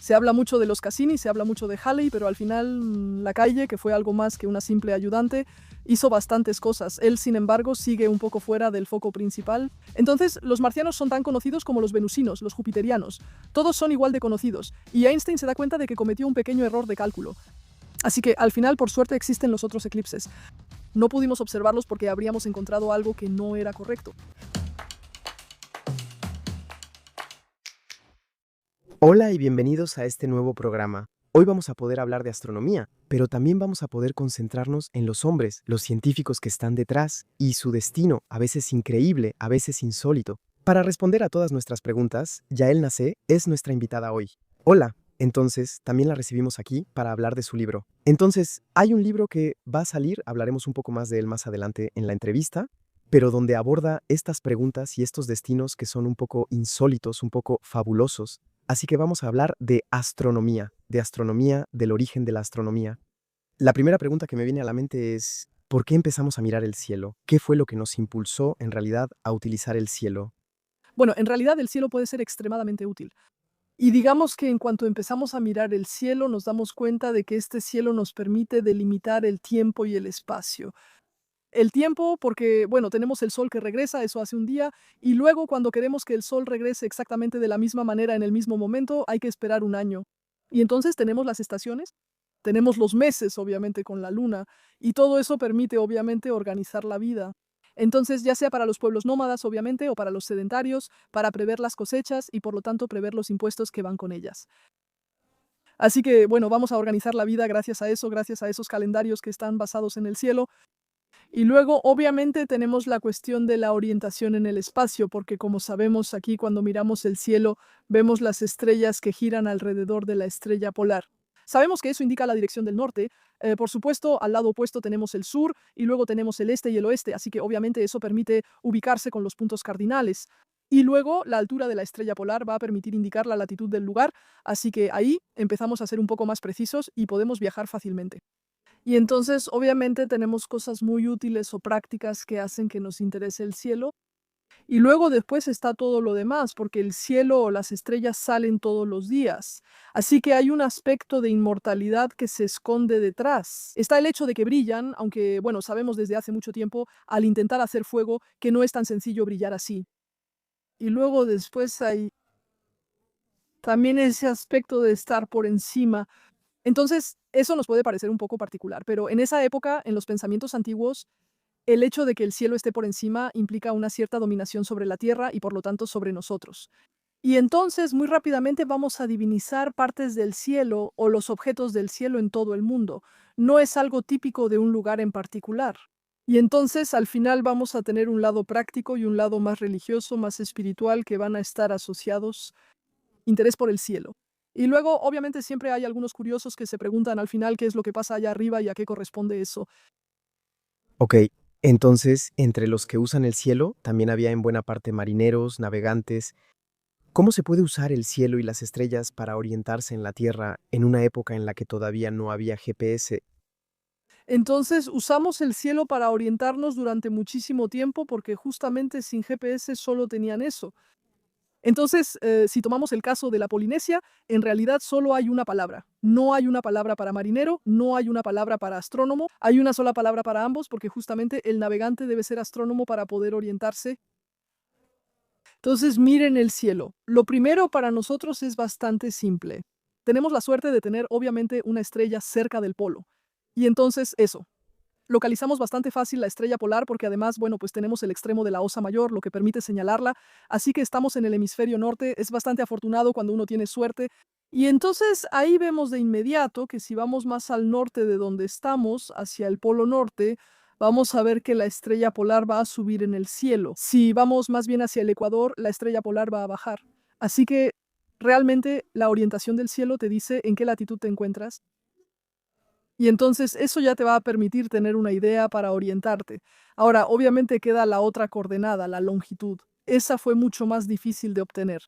Se habla mucho de los Cassini, se habla mucho de Halley, pero al final Lacaille, que fue algo más que una simple ayudante, hizo bastantes cosas. Él, sin embargo, sigue un poco fuera del foco principal. Entonces, los marcianos son tan conocidos como los venusinos, los jupiterianos. Todos son igual de conocidos, y Einstein se da cuenta de que cometió un pequeño error de cálculo. Así que, al final, por suerte, existen los otros eclipses. No pudimos observarlos porque habríamos encontrado algo que no era correcto. Hola y bienvenidos a este nuevo programa. Hoy vamos a poder hablar de astronomía, pero también vamos a poder concentrarnos en los hombres, los científicos que están detrás y su destino, a veces increíble, a veces insólito. Para responder a todas nuestras preguntas, Yael Nacé es nuestra invitada hoy. Hola, entonces también la recibimos aquí para hablar de su libro. Entonces, hay un libro que va a salir, hablaremos un poco más de él más adelante en la entrevista, pero donde aborda estas preguntas y estos destinos que son un poco insólitos, un poco fabulosos. Así que vamos a hablar de astronomía, del origen de la astronomía. La primera pregunta que me viene a la mente es, ¿por qué empezamos a mirar el cielo? ¿Qué fue lo que nos impulsó en realidad a utilizar el cielo? Bueno, en realidad el cielo puede ser extremadamente útil. Y digamos que en cuanto empezamos a mirar el cielo, nos damos cuenta de que este cielo nos permite delimitar el tiempo y el espacio. El tiempo, porque, bueno, tenemos el sol que regresa, eso hace un día, y luego cuando queremos que el sol regrese exactamente de la misma manera en el mismo momento, hay que esperar un año. Y entonces tenemos las estaciones, tenemos los meses, obviamente, con la luna, y todo eso permite, obviamente, organizar la vida. Entonces, ya sea para los pueblos nómadas, obviamente, o para los sedentarios, para prever las cosechas y por lo tanto prever los impuestos que van con ellas. Así que, bueno, vamos a organizar la vida gracias a eso, gracias a esos calendarios que están basados en el cielo. Y luego, obviamente, tenemos la cuestión de la orientación en el espacio, porque como sabemos aquí cuando miramos el cielo, vemos las estrellas que giran alrededor de la estrella polar. Sabemos que eso indica la dirección del norte. Por supuesto, al lado opuesto tenemos el sur y luego tenemos el este y el oeste, así que obviamente eso permite ubicarse con los puntos cardinales. Y luego la altura de la estrella polar va a permitir indicar la latitud del lugar, así que ahí empezamos a ser un poco más precisos y podemos viajar fácilmente. Y entonces, obviamente, tenemos cosas muy útiles o prácticas que hacen que nos interese el cielo. Y luego después está todo lo demás, porque el cielo o las estrellas salen todos los días. Así que hay un aspecto de inmortalidad que se esconde detrás. Está el hecho de que brillan, aunque, bueno, sabemos desde hace mucho tiempo, al intentar hacer fuego, que no es tan sencillo brillar así. Y luego después hay también ese aspecto de estar por encima. Entonces, eso nos puede parecer un poco particular, pero en esa época, en los pensamientos antiguos, el hecho de que el cielo esté por encima implica una cierta dominación sobre la tierra y por lo tanto sobre nosotros. Y entonces, muy rápidamente vamos a divinizar partes del cielo o los objetos del cielo en todo el mundo. No es algo típico de un lugar en particular. Y entonces, al final vamos a tener un lado práctico y un lado más religioso, más espiritual, que van a estar asociados interés por el cielo. Y luego, obviamente, siempre hay algunos curiosos que se preguntan al final qué es lo que pasa allá arriba y a qué corresponde eso. Ok, entonces, entre los que usan el cielo, también había en buena parte marineros, navegantes. ¿Cómo se puede usar el cielo y las estrellas para orientarse en la Tierra en una época en la que todavía no había GPS? Entonces, usamos el cielo para orientarnos durante muchísimo tiempo porque justamente sin GPS solo tenían eso. Entonces, si tomamos el caso de la Polinesia, en realidad solo hay una palabra. No hay una palabra para marinero, no hay una palabra para astrónomo, hay una sola palabra para ambos porque justamente el navegante debe ser astrónomo para poder orientarse. Entonces, miren el cielo. Lo primero para nosotros es bastante simple. Tenemos la suerte de tener obviamente una estrella cerca del polo. Y entonces eso, localizamos bastante fácil la estrella polar porque además, bueno, pues tenemos el extremo de la Osa Mayor, lo que permite señalarla, así que estamos en el hemisferio norte, es bastante afortunado cuando uno tiene suerte. Y entonces ahí vemos de inmediato que si vamos más al norte de donde estamos, hacia el polo norte, vamos a ver que la estrella polar va a subir en el cielo. Si vamos más bien hacia el ecuador, la estrella polar va a bajar. Así que realmente la orientación del cielo te dice en qué latitud te encuentras. Y entonces eso ya te va a permitir tener una idea para orientarte. Ahora, obviamente queda la otra coordenada, la longitud. Esa fue mucho más difícil de obtener.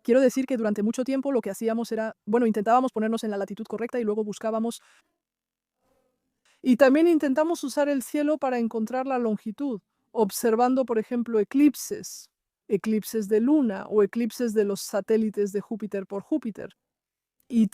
Quiero decir que durante mucho tiempo lo que hacíamos era, bueno, intentábamos ponernos en la latitud correcta y luego buscábamos. Y también intentamos usar el cielo para encontrar la longitud, observando, por ejemplo, eclipses de luna o eclipses de los satélites de Júpiter por Júpiter. y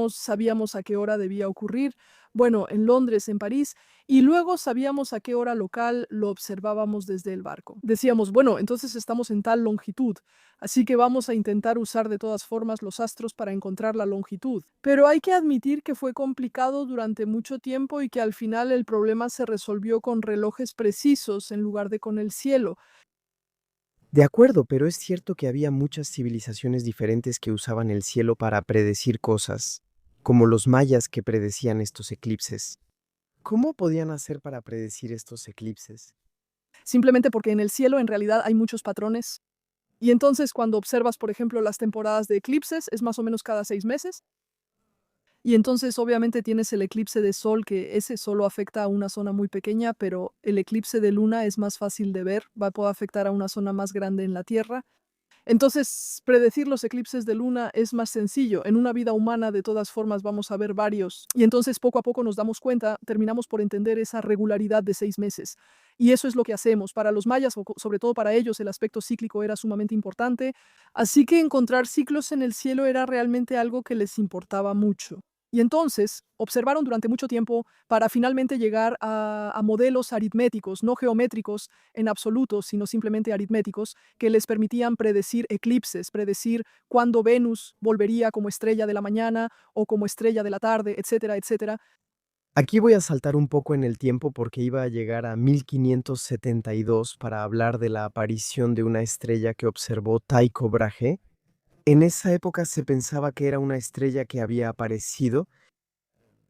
sabíamos a qué hora debía ocurrir. Bueno, en Londres, en París, y luego sabíamos a qué hora local lo observábamos desde el barco. Decíamos, bueno, entonces estamos en tal longitud, así que vamos a intentar usar de todas formas los astros para encontrar la longitud. Pero hay que admitir que fue complicado durante mucho tiempo y que al final el problema se resolvió con relojes precisos en lugar de con el cielo. De acuerdo, pero es cierto que había muchas civilizaciones diferentes que usaban el cielo para predecir cosas, como los mayas que predecían estos eclipses. ¿Cómo podían hacer para predecir estos eclipses? Simplemente porque en el cielo en realidad hay muchos patrones. Y entonces cuando observas, por ejemplo, las temporadas de eclipses, es más o menos cada 6 meses. Y entonces obviamente tienes el eclipse de sol, que ese solo afecta a una zona muy pequeña, pero el eclipse de luna es más fácil de ver, puede afectar a una zona más grande en la Tierra. Entonces, predecir los eclipses de luna es más sencillo. En una vida humana, de todas formas, vamos a ver varios. Y entonces, poco a poco nos damos cuenta, terminamos por entender esa regularidad de 6 meses. Y eso es lo que hacemos. Para los mayas, o sobre todo para ellos, el aspecto cíclico era sumamente importante. Así que encontrar ciclos en el cielo era realmente algo que les importaba mucho. Y entonces observaron durante mucho tiempo para finalmente llegar a modelos aritméticos, no geométricos en absoluto, sino simplemente aritméticos, que les permitían predecir eclipses, predecir cuándo Venus volvería como estrella de la mañana o como estrella de la tarde, etcétera, etcétera. Aquí voy a saltar un poco en el tiempo porque iba a llegar a 1572 para hablar de la aparición de una estrella que observó Tycho Brahe. En esa época se pensaba que era una estrella que había aparecido.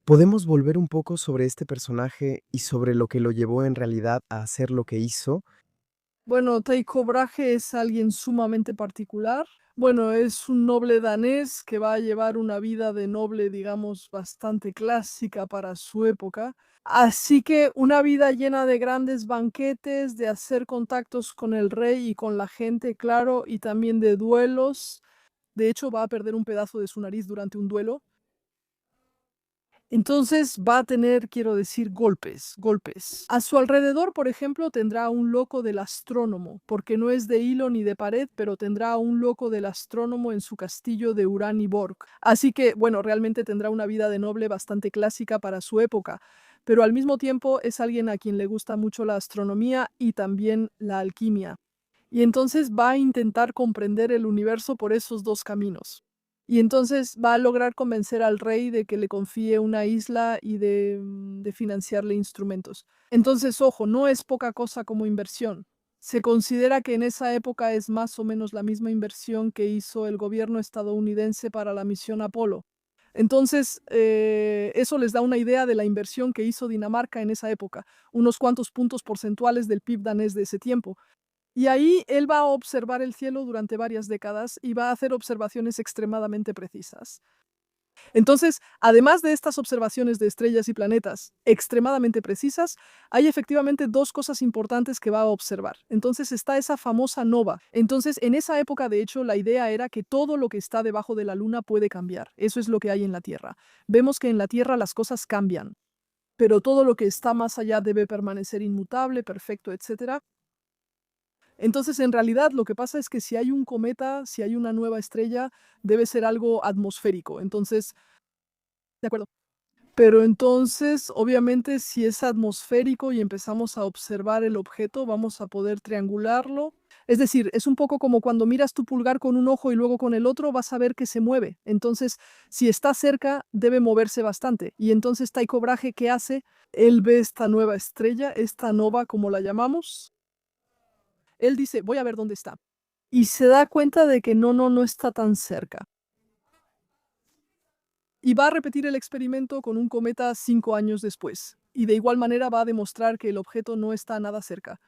¿Podemos volver un poco sobre este personaje y sobre lo que lo llevó en realidad a hacer lo que hizo? Bueno, Tycho Brahe es alguien sumamente particular. Bueno, es un noble danés que va a llevar una vida de noble, digamos, bastante clásica para su época. Así que una vida llena de grandes banquetes, de hacer contactos con el rey y con la gente, claro, y también de duelos. De hecho, va a perder un pedazo de su nariz durante un duelo. Entonces va a tener, quiero decir, golpes, golpes. A su alrededor, por ejemplo, tendrá un loco del astrónomo, porque no es de hilo ni de pared, pero tendrá un loco del astrónomo en su castillo de Uraniborg. Así que, bueno, realmente tendrá una vida de noble bastante clásica para su época, pero al mismo tiempo es alguien a quien le gusta mucho la astronomía y también la alquimia. Y entonces va a intentar comprender el universo por esos dos caminos. Y entonces va a lograr convencer al rey de que le confíe una isla y de financiarle instrumentos. Entonces, ojo, no es poca cosa como inversión. Se considera que en esa época es más o menos la misma inversión que hizo el gobierno estadounidense para la misión Apolo. Entonces, eso les da una idea de la inversión que hizo Dinamarca en esa época, unos cuantos puntos porcentuales del PIB danés de ese tiempo. Y ahí él va a observar el cielo durante varias décadas y va a hacer observaciones extremadamente precisas. Entonces, además de estas observaciones de estrellas y planetas extremadamente precisas, hay efectivamente dos cosas importantes que va a observar. Entonces está esa famosa nova. Entonces, en esa época, de hecho, la idea era que todo lo que está debajo de la Luna puede cambiar. Eso es lo que hay en la Tierra. Vemos que en la Tierra las cosas cambian, pero todo lo que está más allá debe permanecer inmutable, perfecto, etcétera. Entonces, en realidad, lo que pasa es que si hay un cometa, si hay una nueva estrella, debe ser algo atmosférico. Entonces, de acuerdo. Pero entonces, obviamente, si es atmosférico y empezamos a observar el objeto, vamos a poder triangularlo. Es decir, es un poco como cuando miras tu pulgar con un ojo y luego con el otro, vas a ver que se mueve. Entonces, si está cerca, debe moverse bastante. Y entonces Tycho Brahe, ¿qué hace? Él ve esta nueva estrella, esta nova, como la llamamos. Él dice, voy a ver dónde está. Y se da cuenta de que no está tan cerca. Y va a repetir el experimento con un cometa 5 años después. Y de igual manera va a demostrar que el objeto no está nada cerca.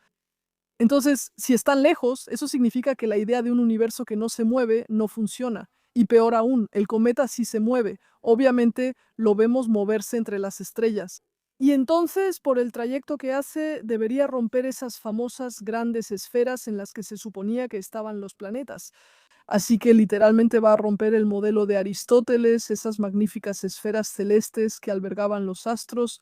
Entonces, si están lejos, eso significa que la idea de un universo que no se mueve no funciona. Y peor aún, el cometa sí se mueve. Obviamente lo vemos moverse entre las estrellas. Y entonces, por el trayecto que hace, debería romper esas famosas grandes esferas en las que se suponía que estaban los planetas. Así que literalmente va a romper el modelo de Aristóteles, esas magníficas esferas celestes que albergaban los astros.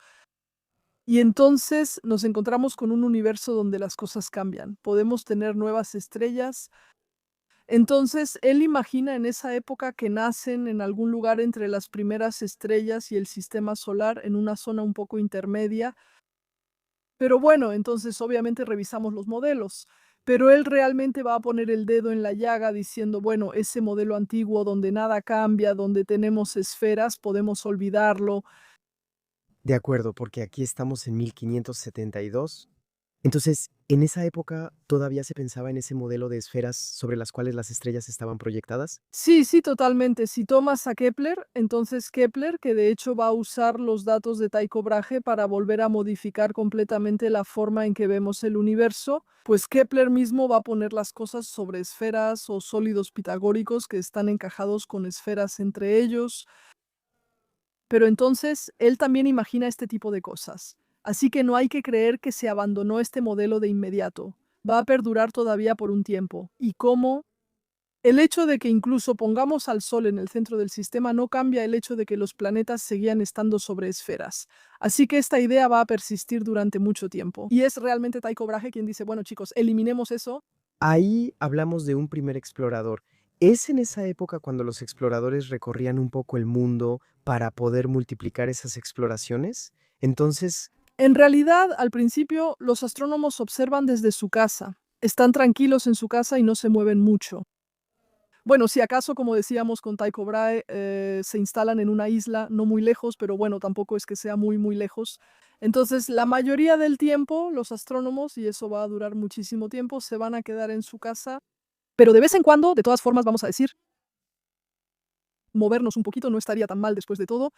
Y entonces nos encontramos con un universo donde las cosas cambian. Podemos tener nuevas estrellas. Entonces, él imagina en esa época que nacen en algún lugar entre las primeras estrellas y el sistema solar, en una zona un poco intermedia. Pero bueno, entonces obviamente revisamos los modelos, pero él realmente va a poner el dedo en la llaga diciendo, bueno, ese modelo antiguo donde nada cambia, donde tenemos esferas, podemos olvidarlo. De acuerdo, porque aquí estamos en 1572. Entonces, en esa época todavía se pensaba en ese modelo de esferas sobre las cuales las estrellas estaban proyectadas. Sí, sí, totalmente. Si tomas a Kepler, entonces Kepler, que de hecho va a usar los datos de Tycho Brahe para volver a modificar completamente la forma en que vemos el universo, pues Kepler mismo va a poner las cosas sobre esferas o sólidos pitagóricos que están encajados con esferas entre ellos. Pero entonces él también imagina este tipo de cosas. Así que no hay que creer que se abandonó este modelo de inmediato. Va a perdurar todavía por un tiempo. ¿Y cómo? El hecho de que incluso pongamos al Sol en el centro del sistema no cambia el hecho de que los planetas seguían estando sobre esferas. Así que esta idea va a persistir durante mucho tiempo. Y es realmente Tycho Brahe quien dice, bueno chicos, eliminemos eso. Ahí hablamos de un primer explorador. ¿Es en esa época cuando los exploradores recorrían un poco el mundo para poder multiplicar esas exploraciones? Entonces, En realidad, al principio, los astrónomos observan desde su casa. Están tranquilos en su casa y no se mueven mucho. Bueno, si acaso, como decíamos con Tycho Brahe, se instalan en una isla no muy lejos, pero bueno, tampoco es que sea muy, muy lejos. Entonces, la mayoría del tiempo, los astrónomos, y eso va a durar muchísimo tiempo, se van a quedar en su casa, pero de vez en cuando, de todas formas, vamos a decir, movernos un poquito no estaría tan mal después de todo.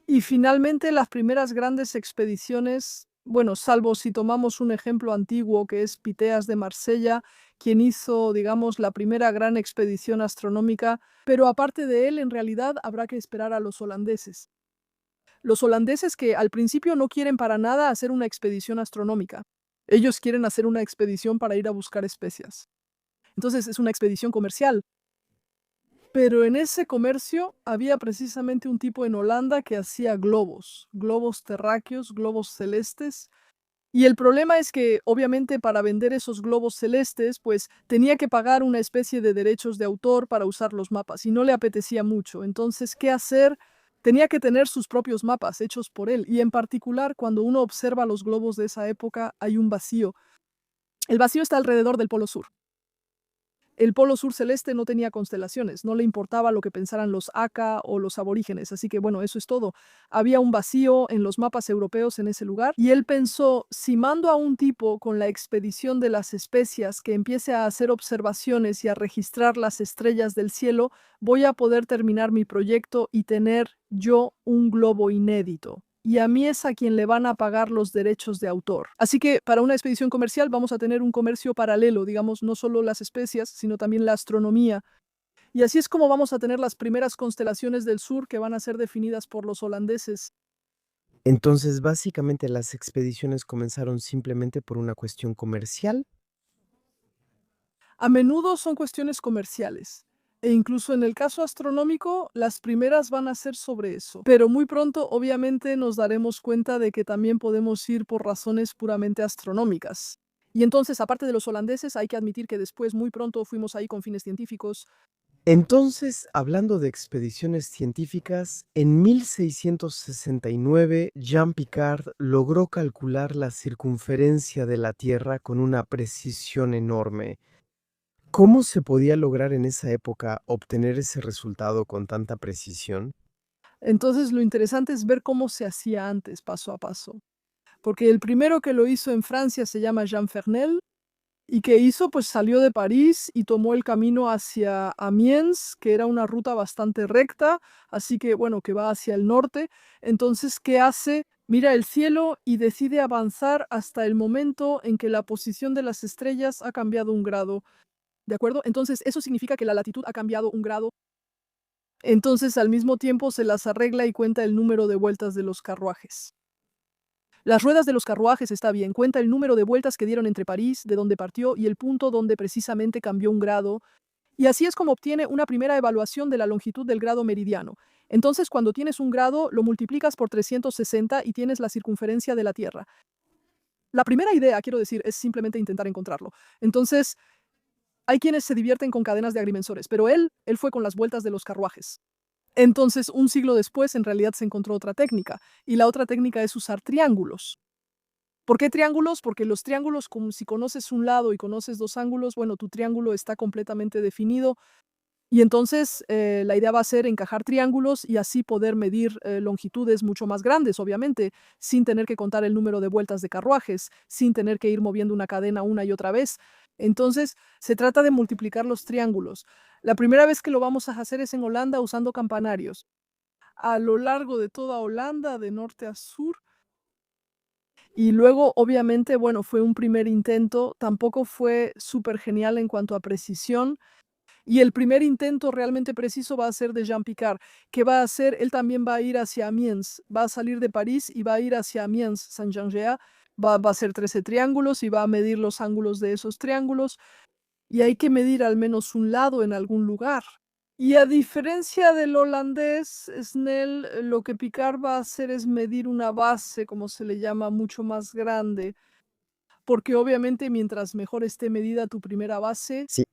Y finalmente, las primeras grandes expediciones, bueno, salvo si tomamos un ejemplo antiguo que es Piteas de Marsella, quien hizo, digamos, la primera gran expedición astronómica, pero aparte de él, en realidad habrá que esperar a los holandeses. Los holandeses que al principio no quieren para nada hacer una expedición astronómica. Ellos quieren hacer una expedición para ir a buscar especias. Entonces es una expedición comercial. Pero en ese comercio había precisamente un tipo en Holanda que hacía globos, globos terráqueos, globos celestes. Y el problema es que, obviamente, para vender esos globos celestes, pues tenía que pagar una especie de derechos de autor para usar los mapas y no le apetecía mucho. Entonces, ¿qué hacer? Tenía que tener sus propios mapas hechos por él. Y en particular, cuando uno observa los globos de esa época, hay un vacío. El vacío está alrededor del Polo Sur. El polo sur celeste no tenía constelaciones, no le importaba lo que pensaran los Aka o los aborígenes, así que bueno, eso es todo. Había un vacío en los mapas europeos en ese lugar y él pensó, si mando a un tipo con la expedición de las especias que empiece a hacer observaciones y a registrar las estrellas del cielo, voy a poder terminar mi proyecto y tener yo un globo inédito. Y a mí es a quien le van a pagar los derechos de autor. Así que para una expedición comercial vamos a tener un comercio paralelo, digamos, no solo las especias, sino también la astronomía. Y así es como vamos a tener las primeras constelaciones del sur que van a ser definidas por los holandeses. entonces básicamente las expediciones comenzaron simplemente por una cuestión comercial. A menudo son cuestiones comerciales. E incluso en el caso astronómico, las primeras van a ser sobre eso. Pero muy pronto, obviamente, nos daremos cuenta de que también podemos ir por razones puramente astronómicas. Y entonces, aparte de los holandeses, hay que admitir que después, muy pronto, fuimos ahí con fines científicos. Entonces, hablando de expediciones científicas, en 1669 Jean Picard logró calcular la circunferencia de la Tierra con una precisión enorme. ¿Cómo se podía lograr en esa época obtener ese resultado con tanta precisión? Entonces, lo interesante es ver cómo se hacía antes, paso a paso. Porque el primero que lo hizo en Francia se llama Jean Fernel. ¿Y qué hizo? Pues salió de París y tomó el camino hacia Amiens, que era una ruta bastante recta, así que bueno, que va hacia el norte. Entonces, ¿qué hace? Mira el cielo y decide avanzar hasta el momento en que la posición de las estrellas ha cambiado un grado. ¿De acuerdo? Entonces, eso significa que la latitud ha cambiado un grado. Entonces, al mismo tiempo, se las arregla y cuenta el número de vueltas de los carruajes. Las ruedas de los carruajes está bien, cuenta el número de vueltas que dieron entre París, de donde partió, y el punto donde precisamente cambió un grado, y así es como obtiene una primera evaluación de la longitud del grado meridiano. Entonces, cuando tienes un grado, lo multiplicas por 360 y tienes la circunferencia de la Tierra. La primera idea, quiero decir, es simplemente intentar encontrarlo. Entonces, Hay quienes se divierten con cadenas de agrimensores, pero él fue con las vueltas de los carruajes. Entonces, un siglo después, en realidad se encontró otra técnica, y la otra técnica es usar triángulos. ¿Por qué triángulos? Porque los triángulos, como si conoces un lado y conoces dos ángulos, bueno, tu triángulo está completamente definido. Y entonces la idea va a ser encajar triángulos y así poder medir longitudes mucho más grandes, obviamente, sin tener que contar el número de vueltas de carruajes, sin tener que ir moviendo una cadena una y otra vez. Entonces, se trata de multiplicar los triángulos. La primera vez que lo vamos a hacer es en Holanda usando campanarios. A lo largo de toda Holanda, de norte a sur. Y luego, obviamente, bueno, fue un primer intento, tampoco fue súper genial en cuanto a precisión. Y el primer intento realmente preciso va a ser de Jean Picard. ¿Qué va a hacer? Él también va a ir hacia Amiens, va a salir de París y va a ir hacia Amiens, Saint-Jean-Géa, va a hacer 13 triángulos y va a medir los ángulos de esos triángulos. Y hay que medir al menos un lado en algún lugar. Y a diferencia del holandés, Snell, lo que Picard va a hacer es medir una base, como se le llama, mucho más grande. Porque obviamente mientras mejor esté medida tu primera base, Sí,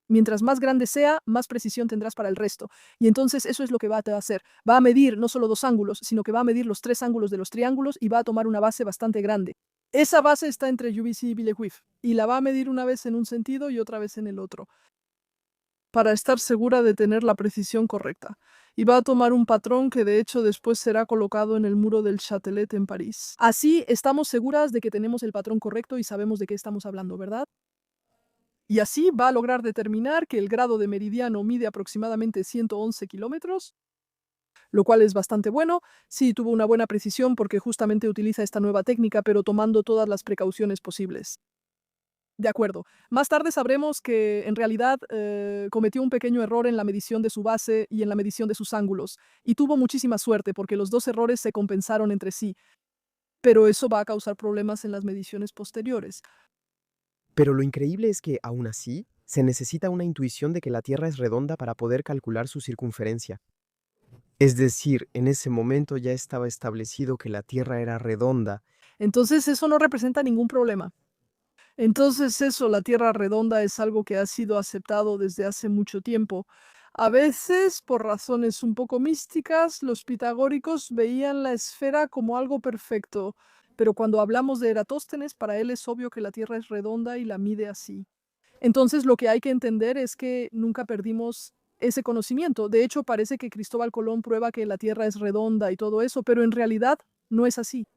mientras más grande sea, más precisión tendrás para el resto. Y entonces eso es lo que va a hacer. Va a medir no solo dos ángulos, sino que va a medir los tres ángulos de los triángulos y va a tomar una base bastante grande. Esa base está entre Juvisy y Villejuif y la va a medir una vez en un sentido y otra vez en el otro, para estar segura de tener la precisión correcta. Y va a tomar un patrón que de hecho después será colocado en el muro del Châtelet en París. Así estamos seguras de que tenemos el patrón correcto y sabemos de qué estamos hablando, ¿verdad? Y así va a lograr determinar que el grado de meridiano mide aproximadamente 111 kilómetros, lo cual es bastante bueno. Sí, tuvo una buena precisión porque justamente utiliza esta nueva técnica, pero tomando todas las precauciones posibles. De acuerdo. Más tarde sabremos que en realidad cometió un pequeño error en la medición de su base y en la medición de sus ángulos, y tuvo muchísima suerte porque los dos errores se compensaron entre sí, pero eso va a causar problemas en las mediciones posteriores. pero lo increíble es que, aún así, se necesita una intuición de que la Tierra es redonda para poder calcular su circunferencia. Es decir, en ese momento ya estaba establecido que la Tierra era redonda. Entonces eso no representa ningún problema. Entonces eso, la Tierra redonda es algo que ha sido aceptado desde hace mucho tiempo. A veces, por razones un poco místicas, los pitagóricos veían la esfera como algo perfecto, pero cuando hablamos de Eratóstenes, para él es obvio que la Tierra es redonda y la mide así. Entonces, lo que hay que entender es que nunca perdimos ese conocimiento. De hecho, parece que Cristóbal Colón prueba que la Tierra es redonda y todo eso, pero en realidad no es así.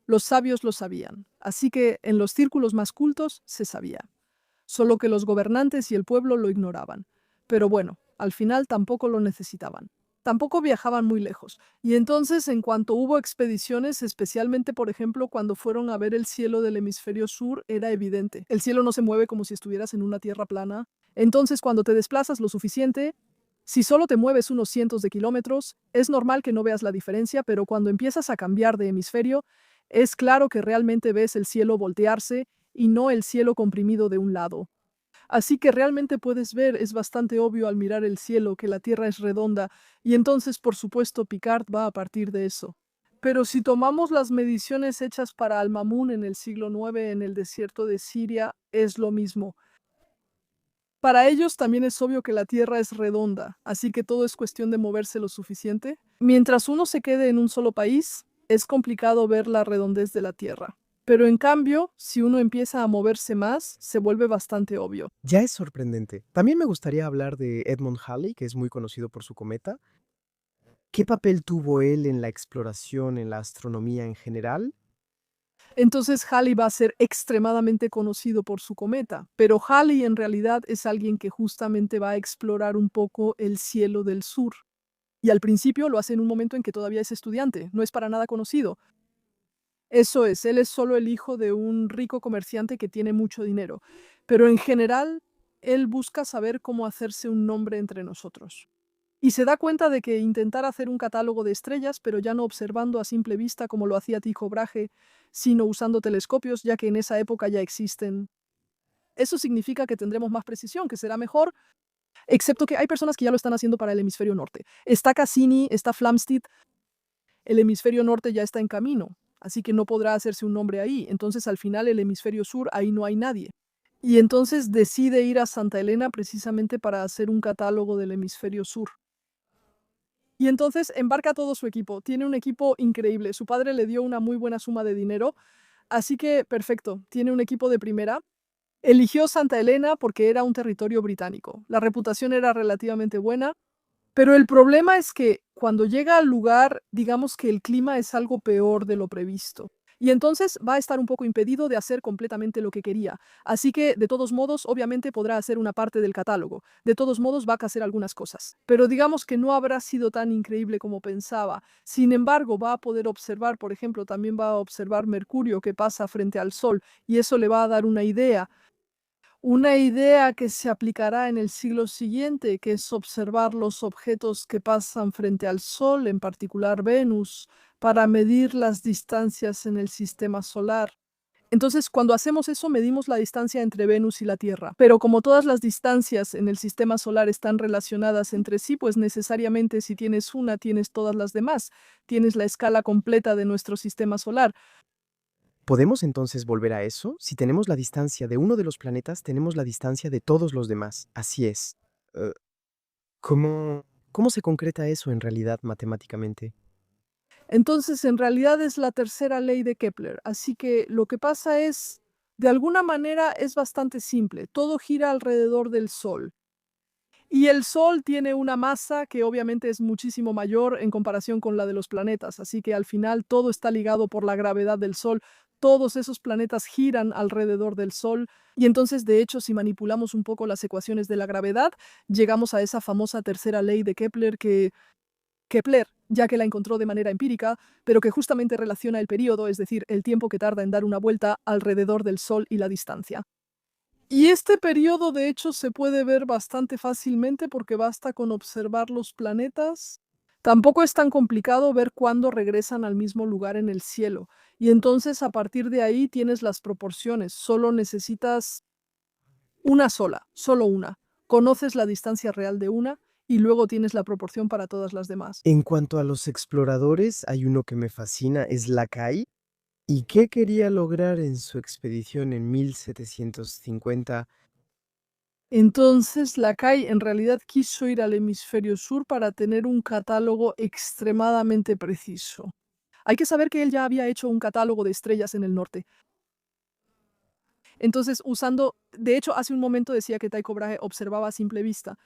Los sabios lo sabían, así que en los círculos más cultos se sabía, solo que los gobernantes y el pueblo lo ignoraban. Pero bueno, al final tampoco lo necesitaban. Tampoco viajaban muy lejos. Y entonces, en cuanto hubo expediciones, especialmente por ejemplo cuando fueron a ver el cielo del hemisferio sur, era evidente. El cielo no se mueve como si estuvieras en una tierra plana. Entonces, cuando te desplazas lo suficiente, si solo te mueves unos cientos de kilómetros, es normal que no veas la diferencia, pero cuando empiezas a cambiar de hemisferio, es claro que realmente ves el cielo voltearse y no el cielo comprimido de un lado. Así que realmente puedes ver, es bastante obvio al mirar el cielo que la Tierra es redonda, y entonces por supuesto Picard va a partir de eso. Pero si tomamos las mediciones hechas para Al-Mamun en el siglo IX en el desierto de Siria, es lo mismo. Para ellos también es obvio que la Tierra es redonda, así que todo es cuestión de moverse lo suficiente. Mientras uno se quede en un solo país, es complicado ver la redondez de la Tierra. Pero en cambio, si uno empieza a moverse más, se vuelve bastante obvio. Ya es sorprendente. También me gustaría hablar de Edmund Halley, que es muy conocido por su cometa. ¿Qué papel tuvo él en la exploración, en la astronomía en general? Entonces Halley va a ser extremadamente conocido por su cometa, pero Halley en realidad es alguien que justamente va a explorar un poco el cielo del sur. Y al principio lo hace en un momento en que todavía es estudiante, no es para nada conocido. Eso es, él es solo el hijo de un rico comerciante que tiene mucho dinero, pero en general, él busca saber cómo hacerse un nombre entre nosotros. Y se da cuenta de que intentar hacer un catálogo de estrellas, pero ya no observando a simple vista como lo hacía Tycho Brahe, sino usando telescopios, ya que en esa época ya existen. Eso significa que tendremos más precisión, que será mejor, excepto que hay personas que ya lo están haciendo para el hemisferio norte. Está Cassini, está Flamsteed, el hemisferio norte ya está en camino, así que no podrá hacerse un nombre ahí. Entonces al final el hemisferio sur, ahí no hay nadie. Y entonces decide ir a Santa Elena precisamente para hacer un catálogo del hemisferio sur. Y entonces embarca todo su equipo. Tiene un equipo increíble. Su padre le dio una muy buena suma de dinero, así que perfecto, tiene un equipo de primera. Eligió Santa Elena porque era un territorio británico. La reputación era relativamente buena, pero el problema es que cuando llega al lugar, digamos que el clima es algo peor de lo previsto. Y entonces va a estar un poco impedido de hacer completamente lo que quería. Así que, de todos modos, obviamente podrá hacer una parte del catálogo. De todos modos, va a hacer algunas cosas. Pero digamos que no habrá sido tan increíble como pensaba. Sin embargo, va a poder observar, por ejemplo, también va a observar Mercurio que pasa frente al Sol, y eso le va a dar una idea que se aplicará en el siglo siguiente, que es observar los objetos que pasan frente al Sol, en particular Venus, para medir las distancias en el sistema solar. Entonces, cuando hacemos eso, medimos la distancia entre Venus y la Tierra. Pero como todas las distancias en el sistema solar están relacionadas entre sí, pues necesariamente si tienes una, tienes todas las demás. Tienes la escala completa de nuestro sistema solar. ¿Podemos entonces volver a eso? Si tenemos la distancia de uno de los planetas, tenemos la distancia de todos los demás. Así es. Eh, ¿Cómo se concreta eso en realidad matemáticamente? Entonces, en realidad es la tercera ley de Kepler. Así que lo que pasa es, de alguna manera, es bastante simple. Todo gira alrededor del Sol. Y el Sol tiene una masa que obviamente es muchísimo mayor en comparación con la de los planetas. Así que al final todo está ligado por la gravedad del Sol. Todos esos planetas giran alrededor del Sol. Y entonces, de hecho, si manipulamos un poco las ecuaciones de la gravedad, llegamos a esa famosa tercera ley de Kepler Kepler, ya que la encontró de manera empírica, pero que justamente relaciona el período, es decir, el tiempo que tarda en dar una vuelta alrededor del Sol y la distancia. Y este periodo, de hecho, se puede ver bastante fácilmente porque basta con observar los planetas. Tampoco es tan complicado ver cuándo regresan al mismo lugar en el cielo. Y entonces, a partir de ahí, tienes las proporciones. Solo necesitas una sola, solo una. Conoces la distancia real de una y luego tienes la proporción para todas las demás. En cuanto a los exploradores, hay uno que me fascina, es Lacaille. ¿Y qué quería lograr en su expedición en 1750? Entonces, Lacaille en realidad quiso ir al hemisferio sur para tener un catálogo extremadamente preciso. Hay que saber que él ya había hecho un catálogo de estrellas en el norte. Entonces, de hecho, hace un momento decía que Tycho Brahe observaba a simple vista.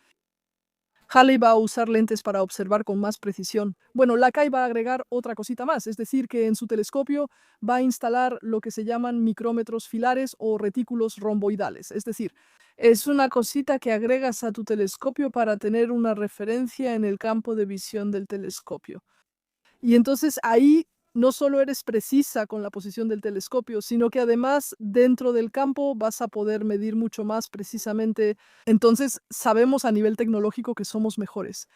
Halley va a usar lentes para observar con más precisión. Bueno, Lacaille va a agregar otra cosita más, es decir, que en su telescopio va a instalar lo que se llaman micrómetros filares o retículos romboidales. Es decir, es una cosita que agregas a tu telescopio para tener una referencia en el campo de visión del telescopio. Y entonces ahí no solo eres precisa con la posición del telescopio, sino que además dentro del campo vas a poder medir mucho más precisamente. Entonces sabemos a nivel tecnológico que somos mejores.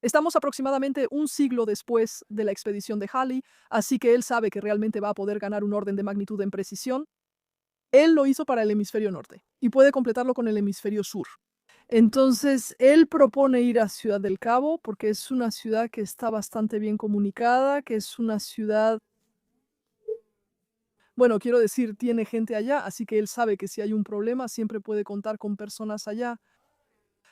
Estamos aproximadamente un siglo después de la expedición de Halley, así que él sabe que realmente va a poder ganar un orden de magnitud en precisión. Él lo hizo para el hemisferio norte y puede completarlo con el hemisferio sur. Entonces, él propone ir a Ciudad del Cabo porque es una ciudad que está bastante bien comunicada, que es una ciudad, bueno, quiero decir, tiene gente allá, así que él sabe que si hay un problema siempre puede contar con personas allá.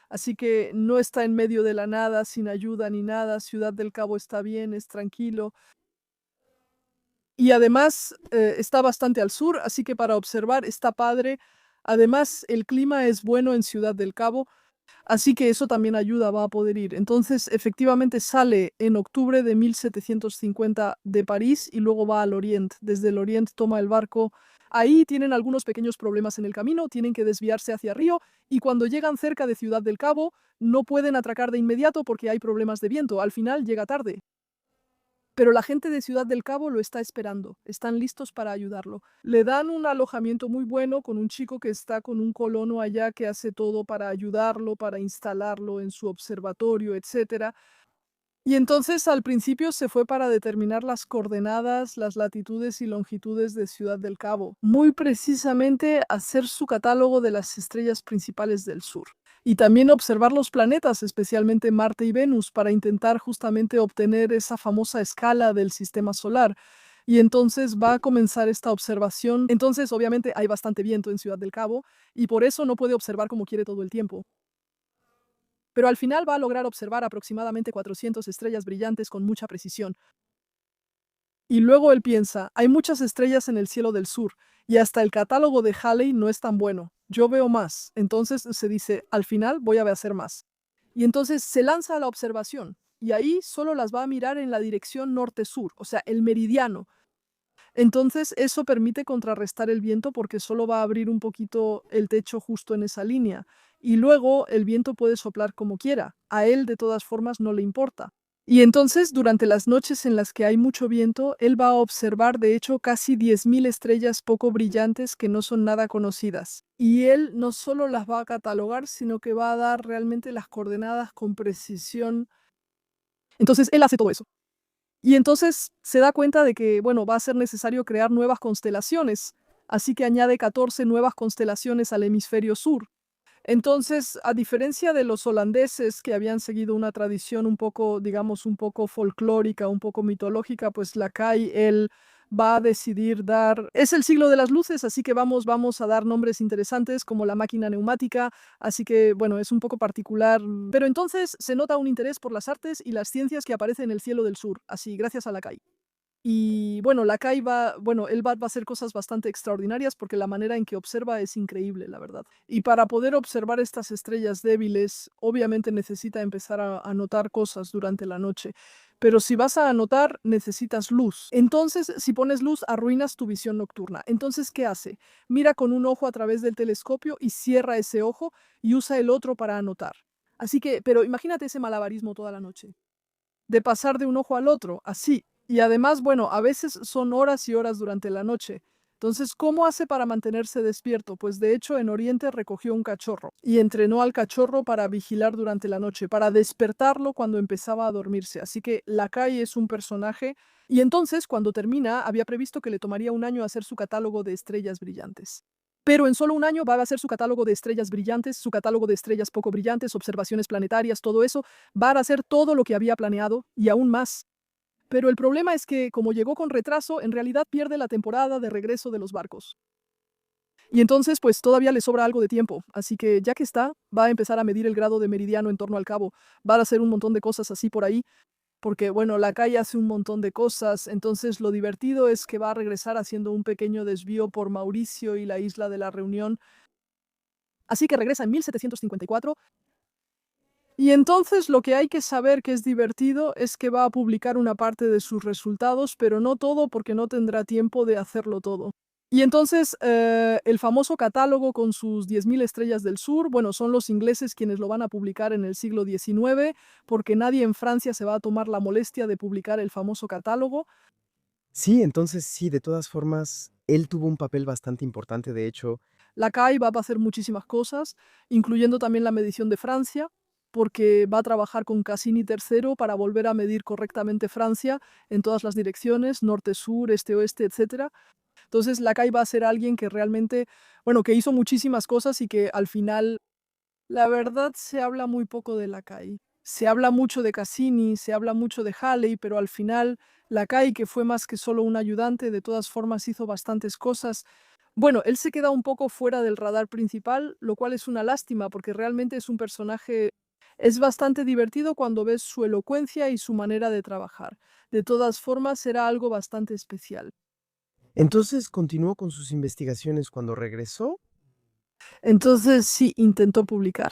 Así que no está en medio de la nada, sin ayuda ni nada. Ciudad del Cabo está bien, es tranquilo. Y además está bastante al sur, así que para observar está padre. Además, el clima es bueno en Ciudad del Cabo. Así que eso también ayuda, va a poder ir. Entonces, efectivamente sale en octubre de 1750 de París y luego va al Oriente. Desde el Oriente toma el barco. Ahí tienen algunos pequeños problemas en el camino, tienen que desviarse hacia Río y cuando llegan cerca de Ciudad del Cabo no pueden atracar de inmediato porque hay problemas de viento. Al final llega tarde. Pero la gente de Ciudad del Cabo lo está esperando, están listos para ayudarlo. Le dan un alojamiento muy bueno con un chico que está con un colono allá que hace todo para ayudarlo, para instalarlo en su observatorio, etcétera. Y entonces al principio se fue para determinar las coordenadas, las latitudes y longitudes de Ciudad del Cabo, muy precisamente hacer su catálogo de las estrellas principales del sur. Y también observar los planetas, especialmente Marte y Venus, para intentar justamente obtener esa famosa escala del sistema solar. Y entonces va a comenzar esta observación. Entonces, obviamente, hay bastante viento en Ciudad del Cabo y por eso no puede observar como quiere todo el tiempo. Pero al final va a lograr observar aproximadamente 400 estrellas brillantes con mucha precisión. Y luego él piensa, hay muchas estrellas en el cielo del sur y hasta el catálogo de Halley no es tan bueno. Yo veo más. Entonces se dice, al final voy a hacer más. Y entonces se lanza a la observación y ahí solo las va a mirar en la dirección norte-sur, o sea, el meridiano. Entonces eso permite contrarrestar el viento porque solo va a abrir un poquito el techo justo en esa línea. Y luego el viento puede soplar como quiera. A él de todas formas no le importa. Y entonces, durante las noches en las que hay mucho viento, él va a observar de hecho casi 10.000 estrellas poco brillantes que no son nada conocidas. Y él no solo las va a catalogar, sino que va a dar realmente las coordenadas con precisión. Entonces, él hace todo eso. Y entonces se da cuenta de que, bueno, va a ser necesario crear nuevas constelaciones, así que añade 14 nuevas constelaciones al hemisferio sur. Entonces, a diferencia de los holandeses que habían seguido una tradición un poco, digamos, un poco folclórica, un poco mitológica, pues Lacaille, él va a decidir dar, es el siglo de las luces, así que vamos a dar nombres interesantes como la máquina neumática, así que, bueno, es un poco particular, pero entonces se nota un interés por las artes y las ciencias que aparece en el cielo del sur, así, gracias a Lacaille. Y bueno, Lacaille él va a hacer cosas bastante extraordinarias porque la manera en que observa es increíble, la verdad. Y para poder observar estas estrellas débiles, obviamente necesita empezar a notar cosas durante la noche. Pero si vas a anotar, necesitas luz. Entonces, si pones luz, arruinas tu visión nocturna. Entonces, ¿qué hace? Mira con un ojo a través del telescopio y cierra ese ojo y usa el otro para anotar. Así que, pero imagínate ese malabarismo toda la noche de pasar de un ojo al otro, así. Y además, bueno, a veces son horas y horas durante la noche. Entonces, ¿cómo hace para mantenerse despierto? Pues de hecho en Oriente recogió un cachorro y entrenó al cachorro para vigilar durante la noche, para despertarlo cuando empezaba a dormirse. Así que Lacaille es un personaje y entonces cuando termina había previsto que le tomaría un año hacer su catálogo de estrellas brillantes. Pero en solo un año va a hacer su catálogo de estrellas brillantes, su catálogo de estrellas poco brillantes, observaciones planetarias, todo eso, va a hacer todo lo que había planeado y aún más. Pero el problema es que, como llegó con retraso, en realidad pierde la temporada de regreso de los barcos. Y entonces, pues todavía le sobra algo de tiempo, así que ya que está, va a empezar a medir el grado de meridiano en torno al cabo, va a hacer un montón de cosas así por ahí, porque bueno, la calle hace un montón de cosas, entonces lo divertido es que va a regresar haciendo un pequeño desvío por Mauricio y la isla de la Reunión. Así que regresa en 1754. Y entonces lo que hay que saber que es divertido es que va a publicar una parte de sus resultados, pero no todo porque no tendrá tiempo de hacerlo todo. Y entonces el famoso catálogo con sus 10.000 estrellas del sur, bueno, son los ingleses quienes lo van a publicar en el siglo XIX, porque nadie en Francia se va a tomar la molestia de publicar el famoso catálogo. Sí, entonces sí, de todas formas, él tuvo un papel bastante importante, de hecho. Lacaille va a hacer muchísimas cosas, incluyendo también la medición de Francia, porque va a trabajar con Cassini III para volver a medir correctamente Francia en todas las direcciones, norte, sur, este, oeste, etcétera. Entonces, Lacaille va a ser alguien que realmente, bueno, que hizo muchísimas cosas y que al final, la verdad, se habla muy poco de Lacaille. Se habla mucho de Cassini, se habla mucho de Halley, pero al final, Lacaille, que fue más que solo un ayudante, de todas formas hizo bastantes cosas. Bueno, él se queda un poco fuera del radar principal, lo cual es una lástima porque realmente es un personaje, es bastante divertido cuando ves su elocuencia y su manera de trabajar. De todas formas, era algo bastante especial. Entonces continuó con sus investigaciones cuando regresó. Entonces sí, intentó publicar.